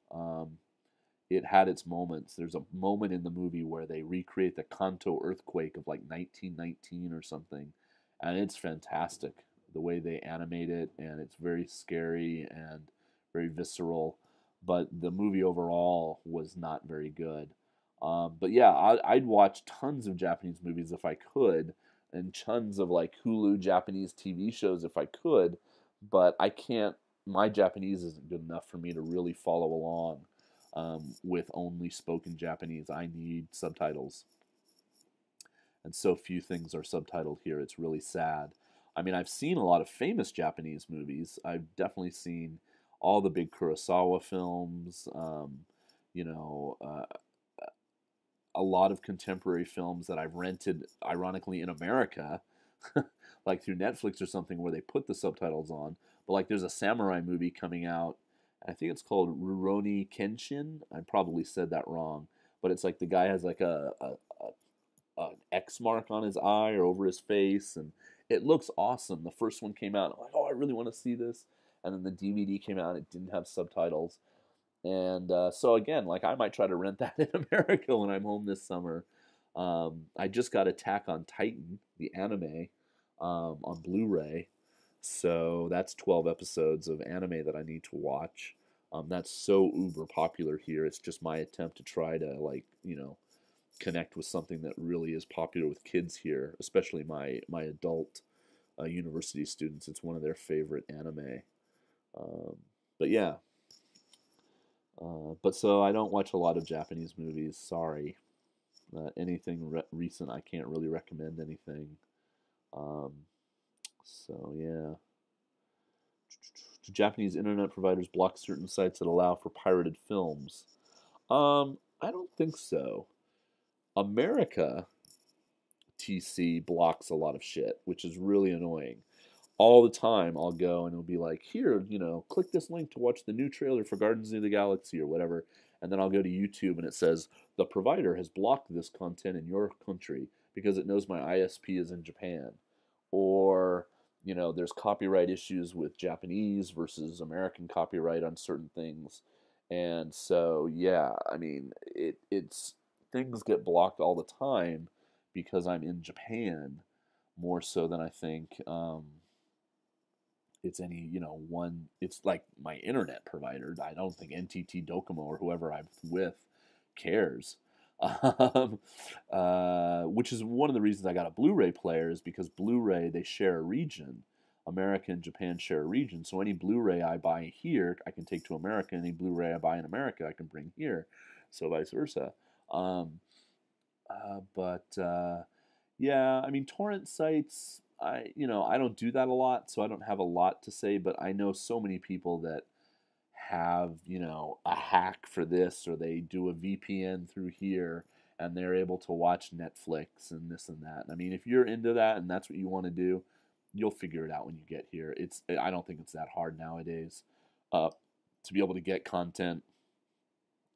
It had its moments. There's a moment in the movie where they recreate the Kanto earthquake of like 1919 or something, and it's fantastic the way they animate it, and it's very scary and very visceral, but the movie overall was not very good. But yeah, I'd watch tons of Japanese movies if I could, and tons of like Hulu Japanese TV shows if I could, but I can't. My Japanese isn't good enough for me to really follow along with only spoken Japanese. I need subtitles, and so few things are subtitled here. It's really sad. I mean, I've seen a lot of famous Japanese movies. I've definitely seen all the big Kurosawa films. You know. A lot of contemporary films that I've rented, ironically, in America, like through Netflix or something where they put the subtitles on. But like there's a samurai movie coming out. I think it's called Rurouni Kenshin. I probably said that wrong, but it's like the guy has like an X mark on his eye or over his face, and it looks awesome. The first one came out, I'm like, oh, I really want to see this. And then the DVD came out, and it didn't have subtitles. And so again, like I might try to rent that in America when I'm home this summer. I just got Attack on Titan, the anime, on Blu-ray. So that's 12 episodes of anime that I need to watch. That's so uber popular here. It's just my attempt to try to like, connect with something that really is popular with kids here, especially my adult university students. It's one of their favorite anime. Um, but yeah, but so I don't watch a lot of Japanese movies. Sorry. Anything recent, I can't really recommend anything. Um, so yeah. Do Japanese internet providers block certain sites that allow for pirated films? I don't think so. America TC blocks a lot of shit, which is really annoying. All the time I'll go and it'll be like, here, click this link to watch the new trailer for Guardians of the Galaxy or whatever. And then I'll go to YouTube and it says, the provider has blocked this content in your country because it knows my ISP is in Japan. Or, there's copyright issues with Japanese versus American copyright on certain things. And so, yeah, I mean, it's things get blocked all the time because I'm in Japan more so than I think it's any one. It's like my internet provider. I don't think NTT Docomo or whoever I'm with cares. Which is one of the reasons I got a Blu-ray player, is because Blu-ray, they share a region. America and Japan share a region, so any Blu-ray I buy here I can take to America. Any Blu-ray I buy in America I can bring here, so vice versa. But yeah, I mean, torrent sites, I don't do that a lot, so I don't have a lot to say, but I know so many people that have, a hack for this, or they do a VPN through here and they're able to watch Netflix and this and that. I mean, if you're into that and that's what you want to do, you'll figure it out when you get here. I don't think it's that hard nowadays to be able to get content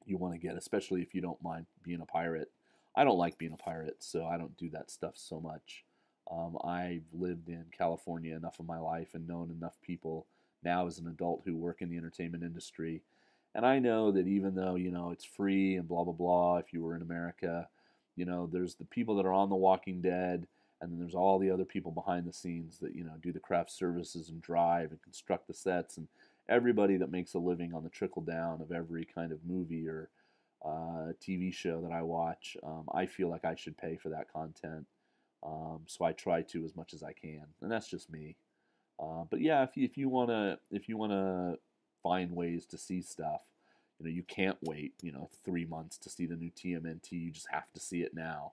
you want to get, especially if you don't mind being a pirate. I don't like being a pirate, so I don't do that stuff so much. I've lived in California enough of my life and known enough people now as an adult who work in the entertainment industry. And I know that even though, it's free and blah, blah, blah, if you were in America, there's the people that are on The Walking Dead, and then there's all the other people behind the scenes that, do the craft services and drive and construct the sets, and everybody that makes a living on the trickle down of every kind of movie or TV show that I watch. I feel like I should pay for that content. So I try to as much as I can, and that's just me. But yeah, if you wanna find ways to see stuff, you can't wait 3 months to see the new TMNT. You just have to see it now.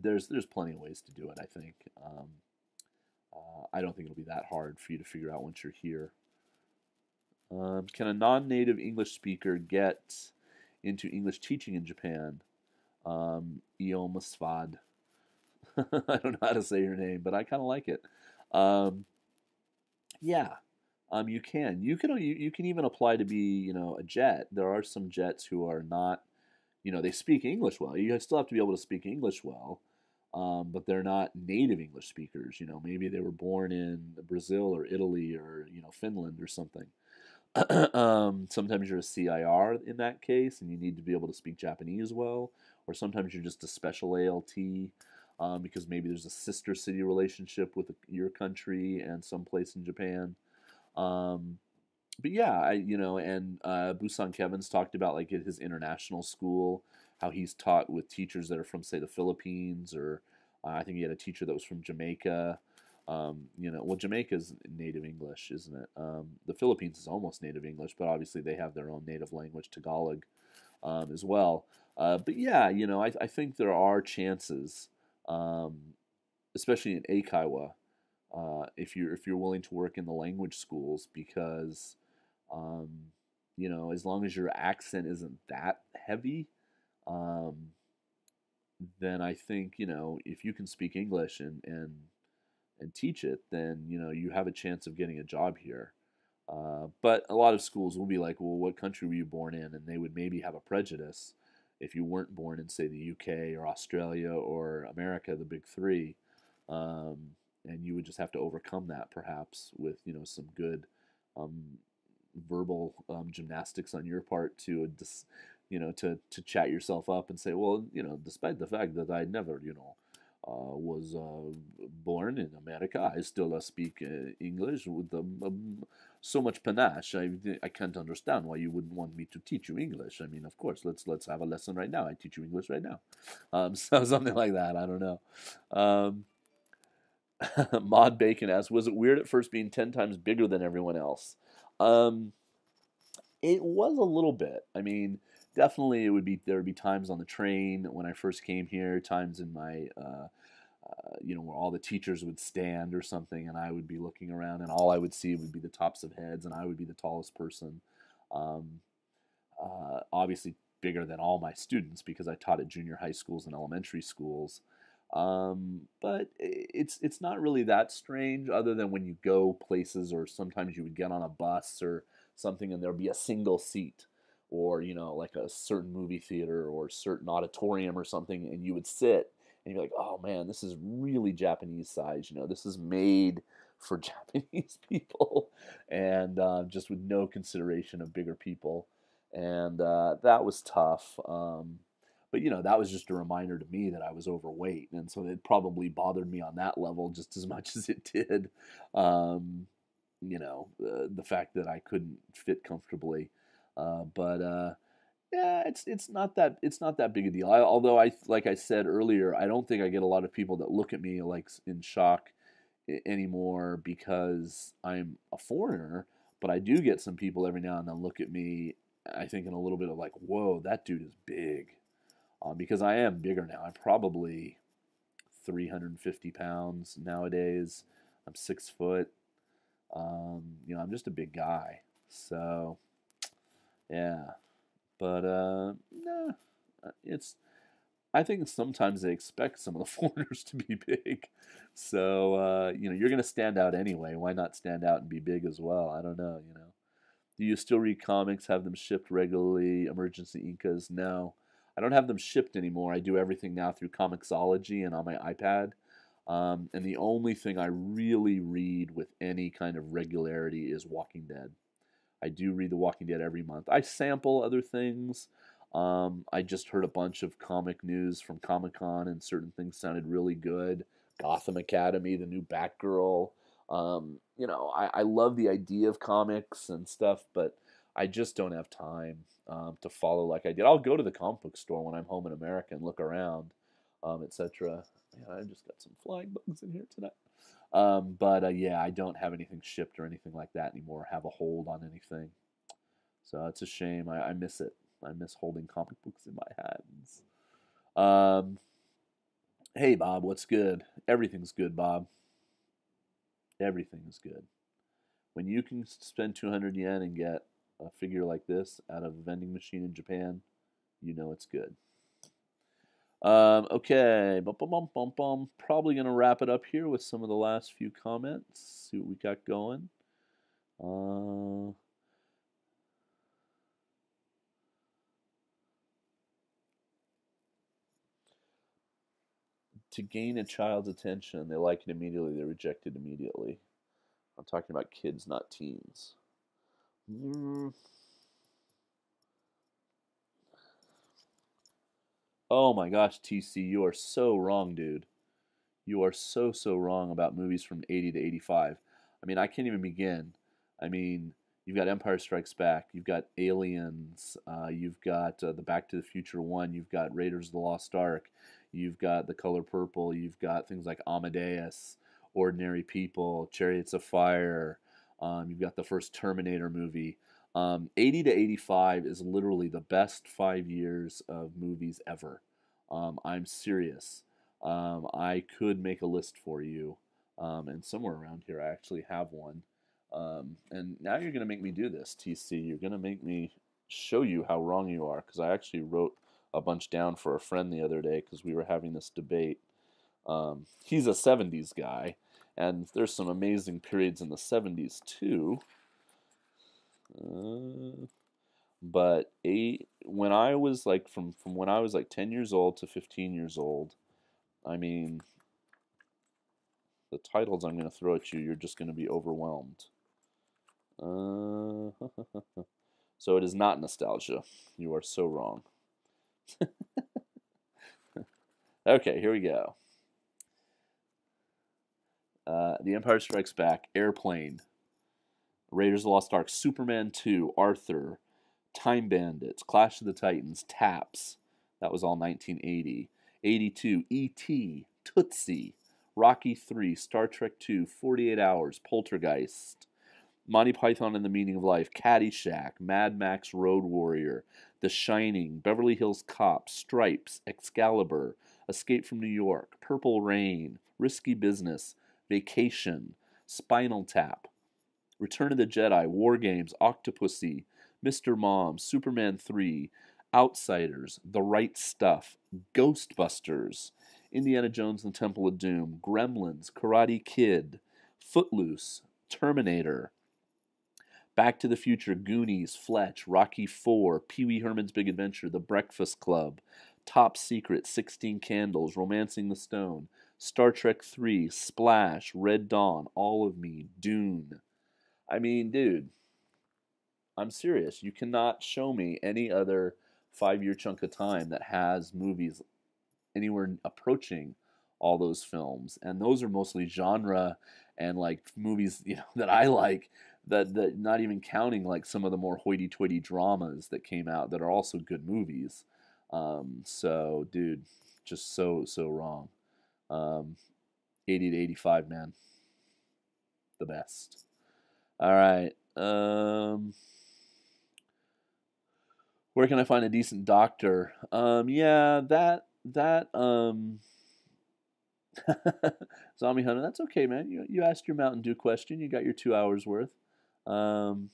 There's plenty of ways to do it. I think. I don't think it'll be that hard for you to figure out once you're here. Can a non-native English speaker get into English teaching in Japan? Ioma Svad. I don't know how to say your name, but I kind of like it. Um, yeah, you can. You can even apply to be, a jet. There are some jets who are not, they speak English well. You still have to be able to speak English well, but they're not native English speakers. Maybe they were born in Brazil or Italy or Finland or something. Sometimes you're a CIR in that case, and you need to be able to speak Japanese well, or sometimes you're just a special ALT, because maybe there's a sister city relationship with your country and someplace in Japan. Um, but yeah, and Busan Kevin's talked about like at his international school, how he's taught with teachers that are from, say, the Philippines, or I think he had a teacher that was from Jamaica. Well, Jamaica's native English, isn't it? The Philippines is almost native English, but obviously they have their own native language, Tagalog, as well. But yeah, I think there are chances, um, especially in Eikaiwa, if you're willing to work in the language schools, because um, as long as your accent isn't that heavy, um, then I think if you can speak English and and teach it, then you have a chance of getting a job here. But a lot of schools will be like, well, what country were you born in? And they would maybe have a prejudice if you weren't born in, say, the UK or Australia or America, the big three. Um, and you would just have to overcome that perhaps with, some good um, verbal gymnastics on your part to, to chat yourself up and say, well, despite the fact that I never, was born in America, I still speak English with so much panache. I can't understand why you wouldn't want me to teach you English. I mean, of course, let's have a lesson right now. I teach you English right now. So something like that. I don't know. Mod Bacon asks, was it weird at first being 10 times bigger than everyone else? It was a little bit. I mean, definitely there would be times on the train when I first came here, times in my where all the teachers would stand or something, and I would be looking around, and all I would see would be the tops of heads, and I would be the tallest person. Um, Obviously bigger than all my students because I taught at junior high schools and elementary schools. But it's not really that strange, other than when you go places, or sometimes you would get on a bus or something, and there'd be a single seat, or like a certain movie theater or certain auditorium or something, and you would sit and you're like, oh man, this is really Japanese size. This is made for Japanese people, and just with no consideration of bigger people, and that was tough. But that was just a reminder to me that I was overweight, and so it probably bothered me on that level just as much as it did, the fact that I couldn't fit comfortably. But yeah, it's not that big a deal. Although like I said earlier, I don't think I get a lot of people that look at me like in shock anymore because I'm a foreigner. But I do get some people every now and then look at me, I think, in a little bit of like, whoa, that dude is big. Because I am bigger now. I'm probably 350 pounds nowadays. I'm 6 foot. I'm just a big guy. So, yeah. But no, it's. I think sometimes they expect some of the foreigners to be big. So you're gonna stand out anyway. Why not stand out and be big as well? I don't know. Do you still read comics? Have them shipped regularly? Emergency Incas? No, I don't have them shipped anymore. I do everything now through Comixology and on my iPad. And the only thing I really read with any kind of regularity is Walking Dead. I do read The Walking Dead every month. I sample other things. I just heard a bunch of comic news from Comic Con, and certain things sounded really good. Gotham Academy, the new Batgirl. I love the idea of comics and stuff, but I just don't have time to follow like I did. I'll go to the comic book store when I'm home in America and look around, etc. Yeah, I just got some flying bugs in here tonight. But yeah, I don't have anything shipped or anything like that anymore. Have a hold on anything, so it's a shame. I miss it. I miss holding comic books in my hands. Um, hey Bob, what's good? Everything's good, Bob. Everything is good. When you can spend 200 yen and get a figure like this out of a vending machine in Japan, you know it's good. Okay, bum, bum, bum, bum, bum. Probably going to wrap it up here with some of the last few comments. See what we got going. To gain a child's attention, they like it immediately, they reject it immediately. I'm talking about kids, not teens. Oh my gosh, TC, you are so wrong, dude. You are so wrong about movies from 80 to 85. I mean, I can't even begin. I mean, you've got Empire Strikes Back, you've got Aliens, you've got the Back to the Future one, you've got Raiders of the Lost Ark, you've got The Color Purple, you've got things like Amadeus, Ordinary People, Chariots of Fire, you've got the first Terminator movie. 80 to 85 is literally the best 5 years of movies ever. I'm serious. I could make a list for you, and somewhere around here I actually have one. And now you're going to make me do this, TC. You're going to make me show you how wrong you are, because I actually wrote a bunch down for a friend the other day because we were having this debate. He's a 70s guy, And there's some amazing periods in the 70s too. But when I was like from when I was like 10 years old to 15 years old, I mean, the titles I'm going to throw at you, you're just going to be overwhelmed. So it is not nostalgia. You are so wrong. Okay, here we go. The Empire Strikes Back, Airplane, Raiders of the Lost Ark, Superman 2, Arthur, Time Bandits, Clash of the Titans, Taps. That was all 1980. 82, E.T., Tootsie, Rocky 3, Star Trek 2, 48 Hours, Poltergeist, Monty Python and the Meaning of Life, Caddyshack, Mad Max Road Warrior, The Shining, Beverly Hills Cop, Stripes, Excalibur, Escape from New York, Purple Rain, Risky Business, Vacation, Spinal Tap, Return of the Jedi, War Games, Octopussy, Mr. Mom, Superman 3, Outsiders, The Right Stuff, Ghostbusters, Indiana Jones and the Temple of Doom, Gremlins, Karate Kid, Footloose, Terminator, Back to the Future, Goonies, Fletch, Rocky IV, Pee Wee Herman's Big Adventure, The Breakfast Club, Top Secret, 16 Candles, Romancing the Stone, Star Trek 3, Splash, Red Dawn, All of Me, Dune. I mean, dude, I'm serious. You cannot show me any other 5 year chunk of time that has movies anywhere approaching all those films. And those are mostly genre and like movies, that I like, that not even counting like some of the more hoity-toity dramas that came out that are also good movies. So dude, just so wrong. Um, 80 to 85, man, the best. All right. Where can I find a decent doctor? Yeah, Zombie Hunter. That's okay, man. You asked your Mountain Dew question. You got your 2 hours worth. Um,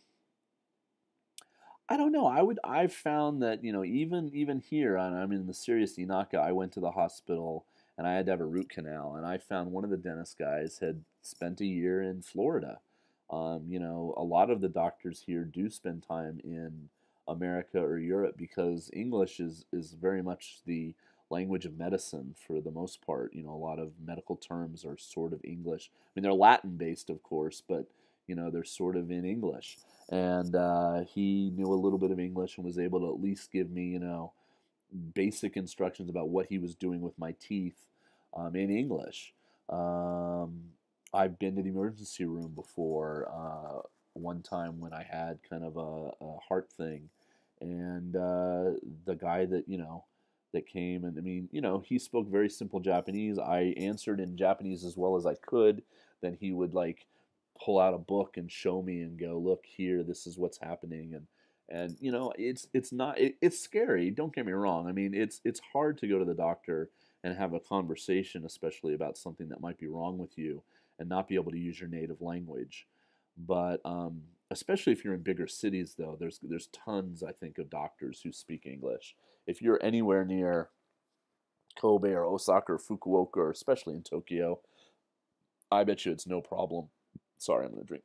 I don't know. I've found that even here, and I'm in the serious Inaka. I went to the hospital and I had to have a root canal, and I found one of the dentist guys had spent a year in Florida. A lot of the doctors here do spend time in America or Europe because English is very much the language of medicine for the most part. A lot of medical terms are sort of English. I mean, they're Latin based, of course, but they're sort of in English. And he knew a little bit of English and was able to at least give me, basic instructions about what he was doing with my teeth in English. Um, I've been to the emergency room before. One time when I had kind of a heart thing, and the guy that came, and I mean, he spoke very simple Japanese. I answered in Japanese as well as I could. Then he would like pull out a book and show me and go, look here, this is what's happening. And it's not it's scary, don't get me wrong. I mean, it's hard to go to the doctor and have a conversation, especially about something that might be wrong with you, and not be able to use your native language. But especially if you're in bigger cities, though, there's tons, I think, of doctors who speak English. If you're anywhere near Kobe or Osaka or Fukuoka, or especially in Tokyo, I bet you it's no problem. Sorry, I'm gonna drink.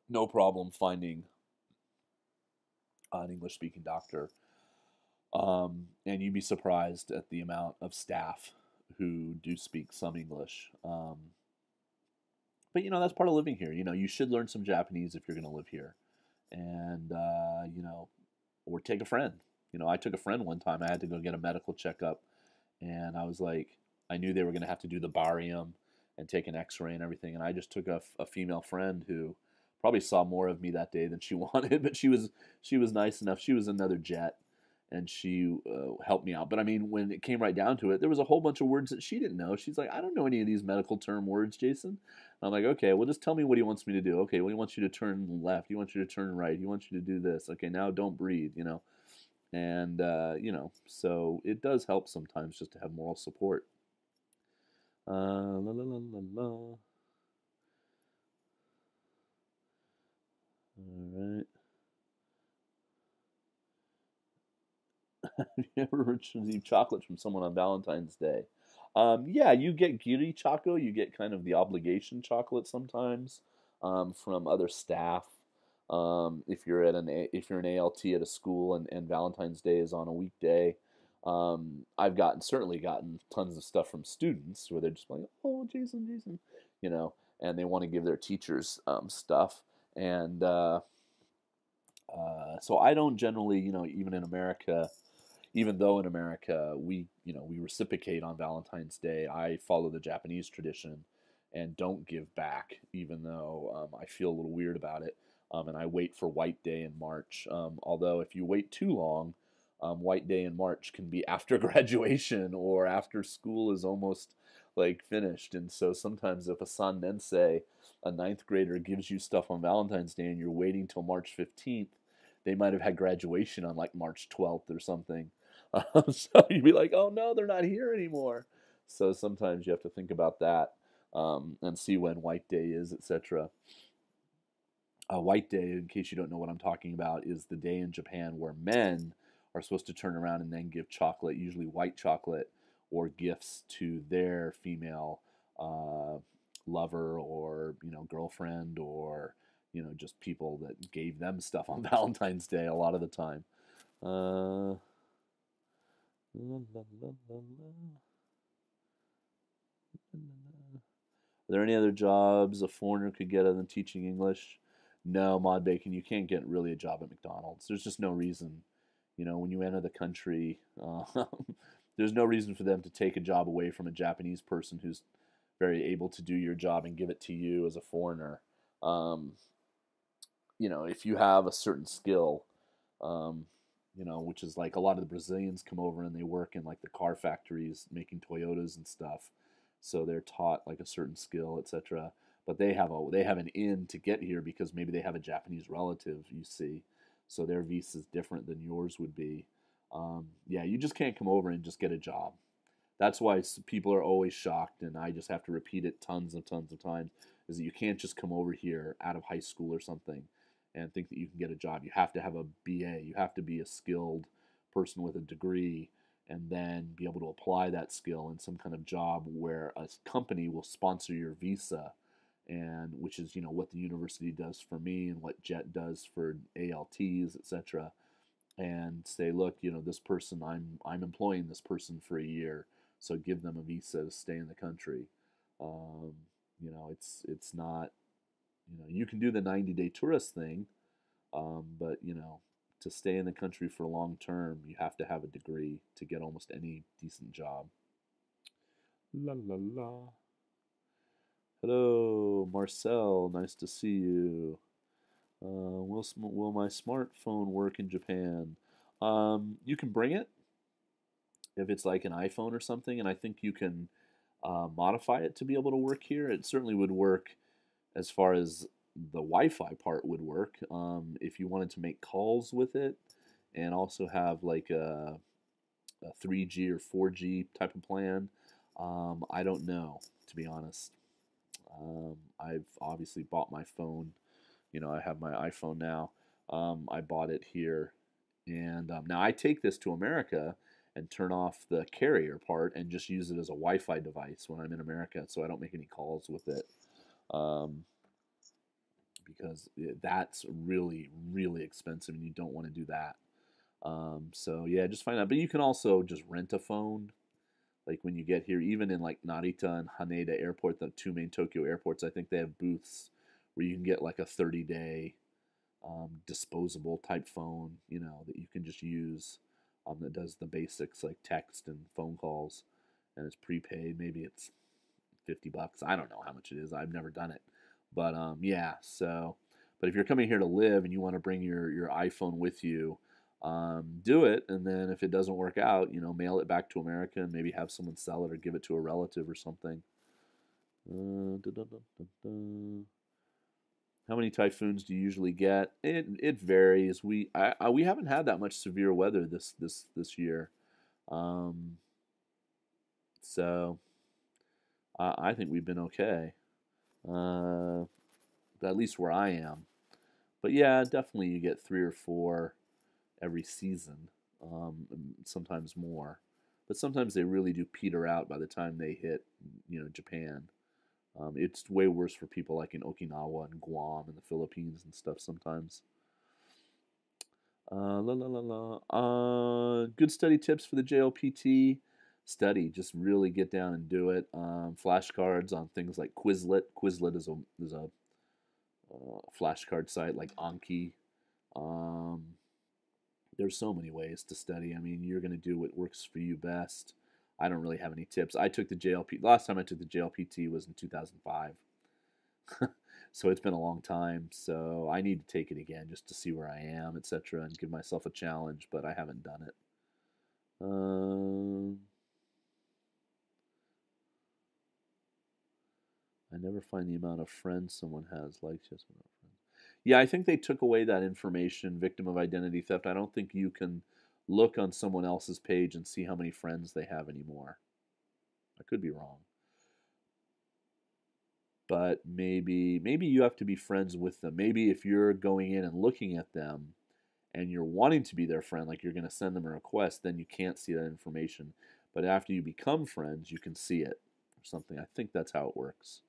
No problem finding an English speaking doctor. And you'd be surprised at the amount of staff who do speak some English. But that's part of living here. You should learn some Japanese if you're going to live here, and or take a friend. I took a friend one time. I had to go get a medical checkup, and I was like, I knew they were going to have to do the barium and take an X-ray and everything, and I just took a female friend who probably saw more of me that day than she wanted, but she was nice enough. She was another jet, and she helped me out. But I mean, when it came right down to it, there was a whole bunch of words that she didn't know. She's like, I don't know any of these medical term words, Jason. And I'm like, okay, well, just tell me what he wants me to do. Okay, well, he wants you to turn left. He wants you to turn right. He wants you to do this. Okay, now don't breathe. And so it does help sometimes just to have moral support. La, la, la, la, la. All right. Have you ever received chocolate from someone on Valentine's Day? Yeah, you get giri choco. You get kind of the obligation chocolate sometimes from other staff. If you're if you're an ALT at a school and Valentine's Day is on a weekday, I've certainly gotten tons of stuff from students where they're just like, oh, Jason, you know, and they want to give their teachers stuff. And so I don't generally, even in America, even though in America we reciprocate on Valentine's Day, I follow the Japanese tradition and don't give back, even though I feel a little weird about it. And I wait for White Day in March. Although if you wait too long, White Day in March can be after graduation or after school is almost like finished. And so sometimes if a Sannensei, a ninth grader, gives you stuff on Valentine's Day and you're waiting till March 15th, they might have had graduation on like March 12th or something. So you'd be like, oh no, they're not here anymore. So sometimes you have to think about that and see when White Day is, etc. White Day, in case you don't know what I'm talking about, is the day in Japan where men are supposed to turn around and then give chocolate, usually white chocolate, or gifts to their female lover or girlfriend or just people that gave them stuff on Valentine's Day a lot of the time. La, la, la, la, la. Are there any other jobs a foreigner could get other than teaching English? No, Mod Bacon, you can't get really a job at McDonald's. There's just no reason. When you enter the country, there's no reason for them to take a job away from a Japanese person who's very able to do your job and give it to you as a foreigner. Um, if you have a certain skill, which is like a lot of the Brazilians come over and they work in like the car factories making Toyotas and stuff. So they're taught like a certain skill, etc. But they have an in to get here because maybe they have a Japanese relative, you see. So their visa is different than yours would be. Yeah, you just can't come over and just get a job. That's why people are always shocked, and I just have to repeat it tons of times, is that you can't just come over here out of high school or something and think that you can get a job. You have to have a BA. You have to be a skilled person with a degree and then be able to apply that skill in some kind of job where a company will sponsor your visa, and which is what the university does for me and what JET does for ALTs, etc. And say, look, this person, I'm employing this person for a year, so give them a visa to stay in the country. Um, it's not, you can do the 90-day tourist thing, but to stay in the country for long term, you have to have a degree to get almost any decent job. La la la. Hello, Marcel. Nice to see you. Will my smartphone work in Japan? You can bring it if it's like an iPhone or something, and I think you can modify it to be able to work here. It certainly would work as far as the Wi-Fi part would work. If you wanted to make calls with it and also have like a 3G or 4G type of plan, I don't know, to be honest. I've obviously bought my phone. I have my iPhone now. I bought it here. And now I take this to America and turn off the carrier part and just use it as a Wi-Fi device when I'm in America, so I don't make any calls with it. Um, because that's really, really expensive and you don't want to do that. So yeah, just find out. But you can also just rent a phone. Like when you get here, even in like Narita and Haneda Airport, the two main Tokyo airports, I think they have booths where you can get like a 30-day disposable type phone, that you can just use that does the basics like text and phone calls, and it's prepaid. Maybe it's $50. I don't know how much it is. I've never done it, but yeah. So, but if you're coming here to live and you want to bring your iPhone with you, do it, and then if it doesn't work out, mail it back to America and maybe have someone sell it or give it to a relative or something. How many typhoons do you usually get? It varies. We haven't had that much severe weather this year, um, so I think we've been okay, uh, at least where I am. But yeah, definitely you get 3 or 4 every season, sometimes more. but sometimes they really do peter out by the time they hit, Japan. It's way worse for people like in Okinawa and Guam and the Philippines and stuff sometimes. La la la la. Good study tips for the JLPT. Study, just really get down and do it. Flashcards on things like Quizlet. Quizlet is a flashcard site like Anki. Um, there's so many ways to study. I mean, you're going to do what works for you best. I don't really have any tips. I took the JLP. Last time I took the JLPT was in 2005. So it's been a long time. So I need to take it again just to see where I am, etc., and give myself a challenge. But I haven't done it. I never find the amount of friends someone has likes just friends. Yeah, I think they took away that information. Victim of identity theft. I don't think you can look on someone else's page and see how many friends they have anymore. I could be wrong. But maybe you have to be friends with them. Maybe if you're going in and looking at them and you're wanting to be their friend, like you're going to send them a request, then you can't see that information. But after you become friends, you can see it or something. I think that's how it works.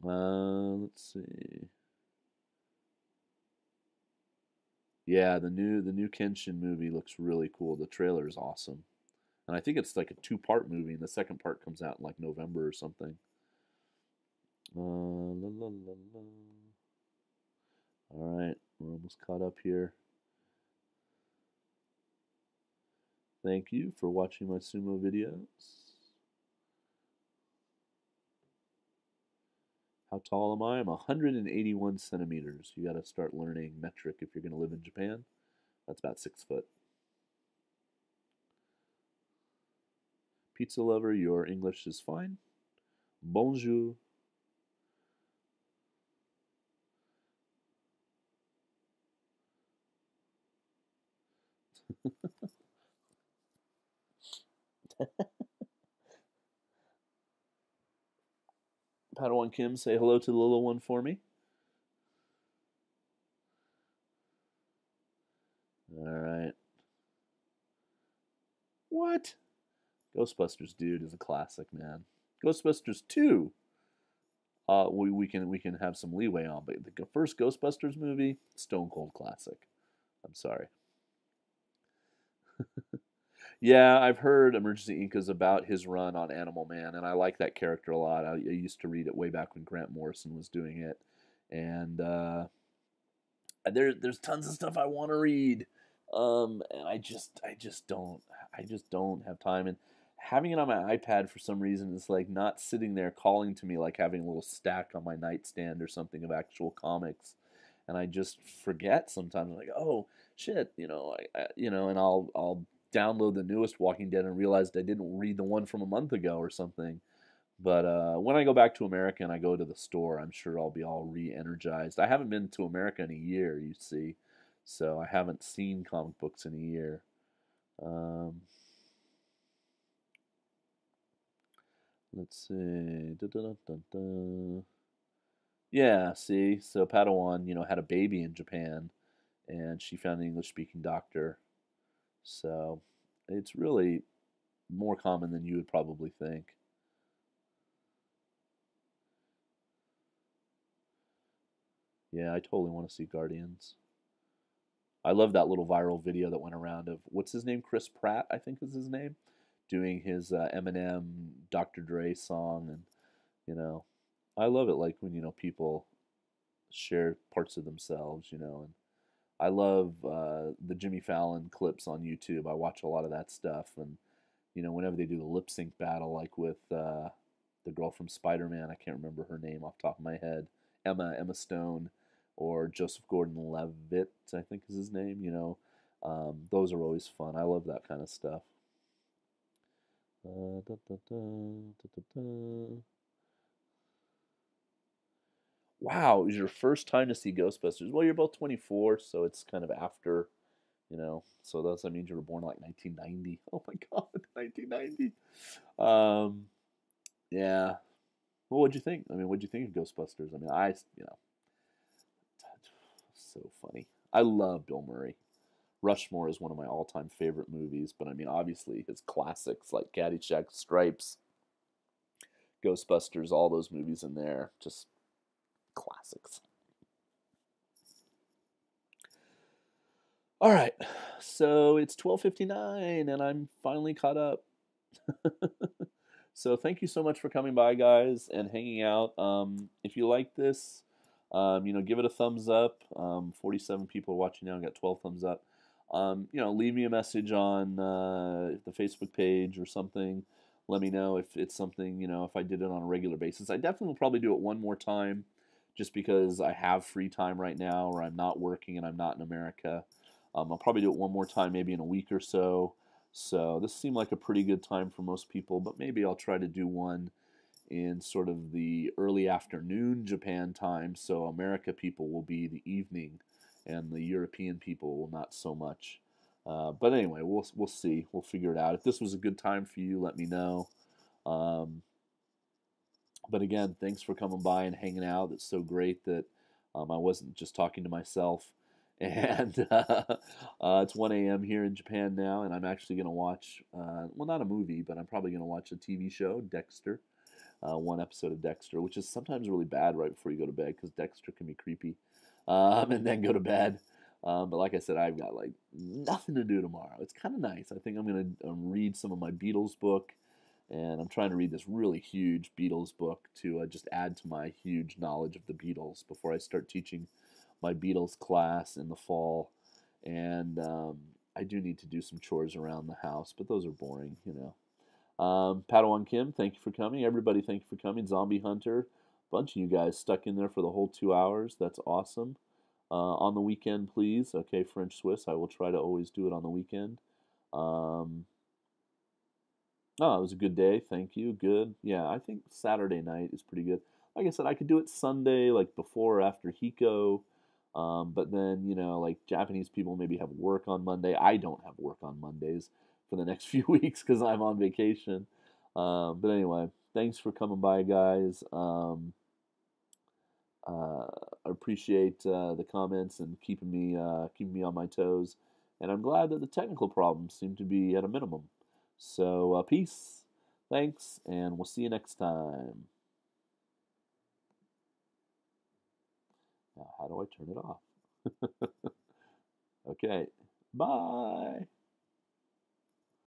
Let's see. Yeah, the new Kenshin movie looks really cool. The trailer is awesome. And I think it's like a two-part movie, and the second part comes out in like November or something. La, la, la, la. All right, we're almost caught up here. Thank you for watching my sumo videos. How tall am I? I'm 181 centimeters. You got to start learning metric if you're going to live in Japan. That's about 6 foot. Pizza lover, your English is fine. Bonjour. Padawan Kim, say hello to the little one for me. All right. What? Ghostbusters, dude, is a classic, man. Ghostbusters 2, we can have some leeway on, but the first Ghostbusters movie, stone cold classic. I'm sorry. Yeah, I've heard Emergency Inc. is about his run on Animal Man, and I like that character a lot. I used to read it way back when Grant Morrison was doing it, and there's tons of stuff I want to read, and I just don't have time. And having it on my iPad for some reason is like not sitting there calling to me like having a little stack on my nightstand or something of actual comics, and I just forget sometimes. I'm like, oh shit, and I'll download the newest Walking Dead and realized I didn't read the one from a month ago or something. But when I go back to America and I go to the store, I'm sure I'll be all re-energized. I haven't been to America in a year, you see, so I haven't seen comic books in a year. Um, let's see. Da-da-da-da-da. Yeah, see, so Padawan, had a baby in Japan, and she found an English-speaking doctor. So it's really more common than you would probably think. Yeah, I totally want to see Guardians. I love that little viral video that went around of what's his name, Chris Pratt, I think is his name, doing his Eminem, Dr. Dre song, and I love it. Like when people share parts of themselves, and I love the Jimmy Fallon clips on YouTube. I watch a lot of that stuff, and whenever they do the lip sync battle, like with the girl from Spider Man, I can't remember her name off the top of my head, Emma Stone, or Joseph Gordon-Levitt, I think is his name. Those are always fun. I love that kind of stuff. Da, da, da, da, da. Wow, it was your first time to see Ghostbusters. Well, you're both 24, so it's kind of after, So that means you were born like 1990. Oh my God, 1990. Yeah. Well, what'd you think? I mean, what'd you think of Ghostbusters? I mean, so funny. I love Bill Murray. Rushmore is one of my all-time favorite movies, but I mean, obviously his classics like Caddyshack, Stripes, Ghostbusters, all those movies in there, just classics. All right, so it's 12:59, and I'm finally caught up. So thank you so much for coming by, guys, and hanging out. If you like this, give it a thumbs up. 47 people are watching now. I got 12 thumbs up. Leave me a message on the Facebook page or something. Let me know if it's something, if I did it on a regular basis. I definitely will probably do it one more time just because I have free time right now, or I'm not working and I'm not in America. I'll probably do it one more time, maybe in a week or so. So this seemed like a pretty good time for most people, but maybe I'll try to do one in sort of the early afternoon Japan time, so America people will be the evening, and the European people will not so much. But anyway, we'll see. We'll figure it out. If this was a good time for you, let me know. Um, but again, thanks for coming by and hanging out. It's so great that I wasn't just talking to myself. And it's 1 a.m. here in Japan now, and I'm actually going to watch, well, not a movie, but I'm probably going to watch a TV show, Dexter. One episode of Dexter, which is sometimes really bad right before you go to bed because Dexter can be creepy, and then go to bed. But like I said, I've got like nothing to do tomorrow. It's kind of nice. I think I'm going to read some of my Beatles book, and I'm trying to read this really huge Beatles book to just add to my huge knowledge of the Beatles before I start teaching my Beatles class in the fall. And I do need to do some chores around the house, but those are boring. Padawan Kim, thank you for coming. Everybody, thank you for coming. Zombie Hunter, a bunch of you guys stuck in there for the whole 2 hours. That's awesome. On the weekend, please. Okay, French Swiss. I will try to always do it on the weekend. Oh, it was a good day. Thank you. Good. Yeah, I think Saturday night is pretty good. Like I said, I could do it Sunday, like before or after Hiko. But then, like Japanese people maybe have work on Monday. I don't have work on Mondays for the next few weeks because I'm on vacation. But anyway, thanks for coming by, guys. I appreciate the comments and keeping me on my toes. And I'm glad that the technical problems seem to be at a minimum. So peace, thanks, and we'll see you next time. Now, how do I turn it off? Okay, bye.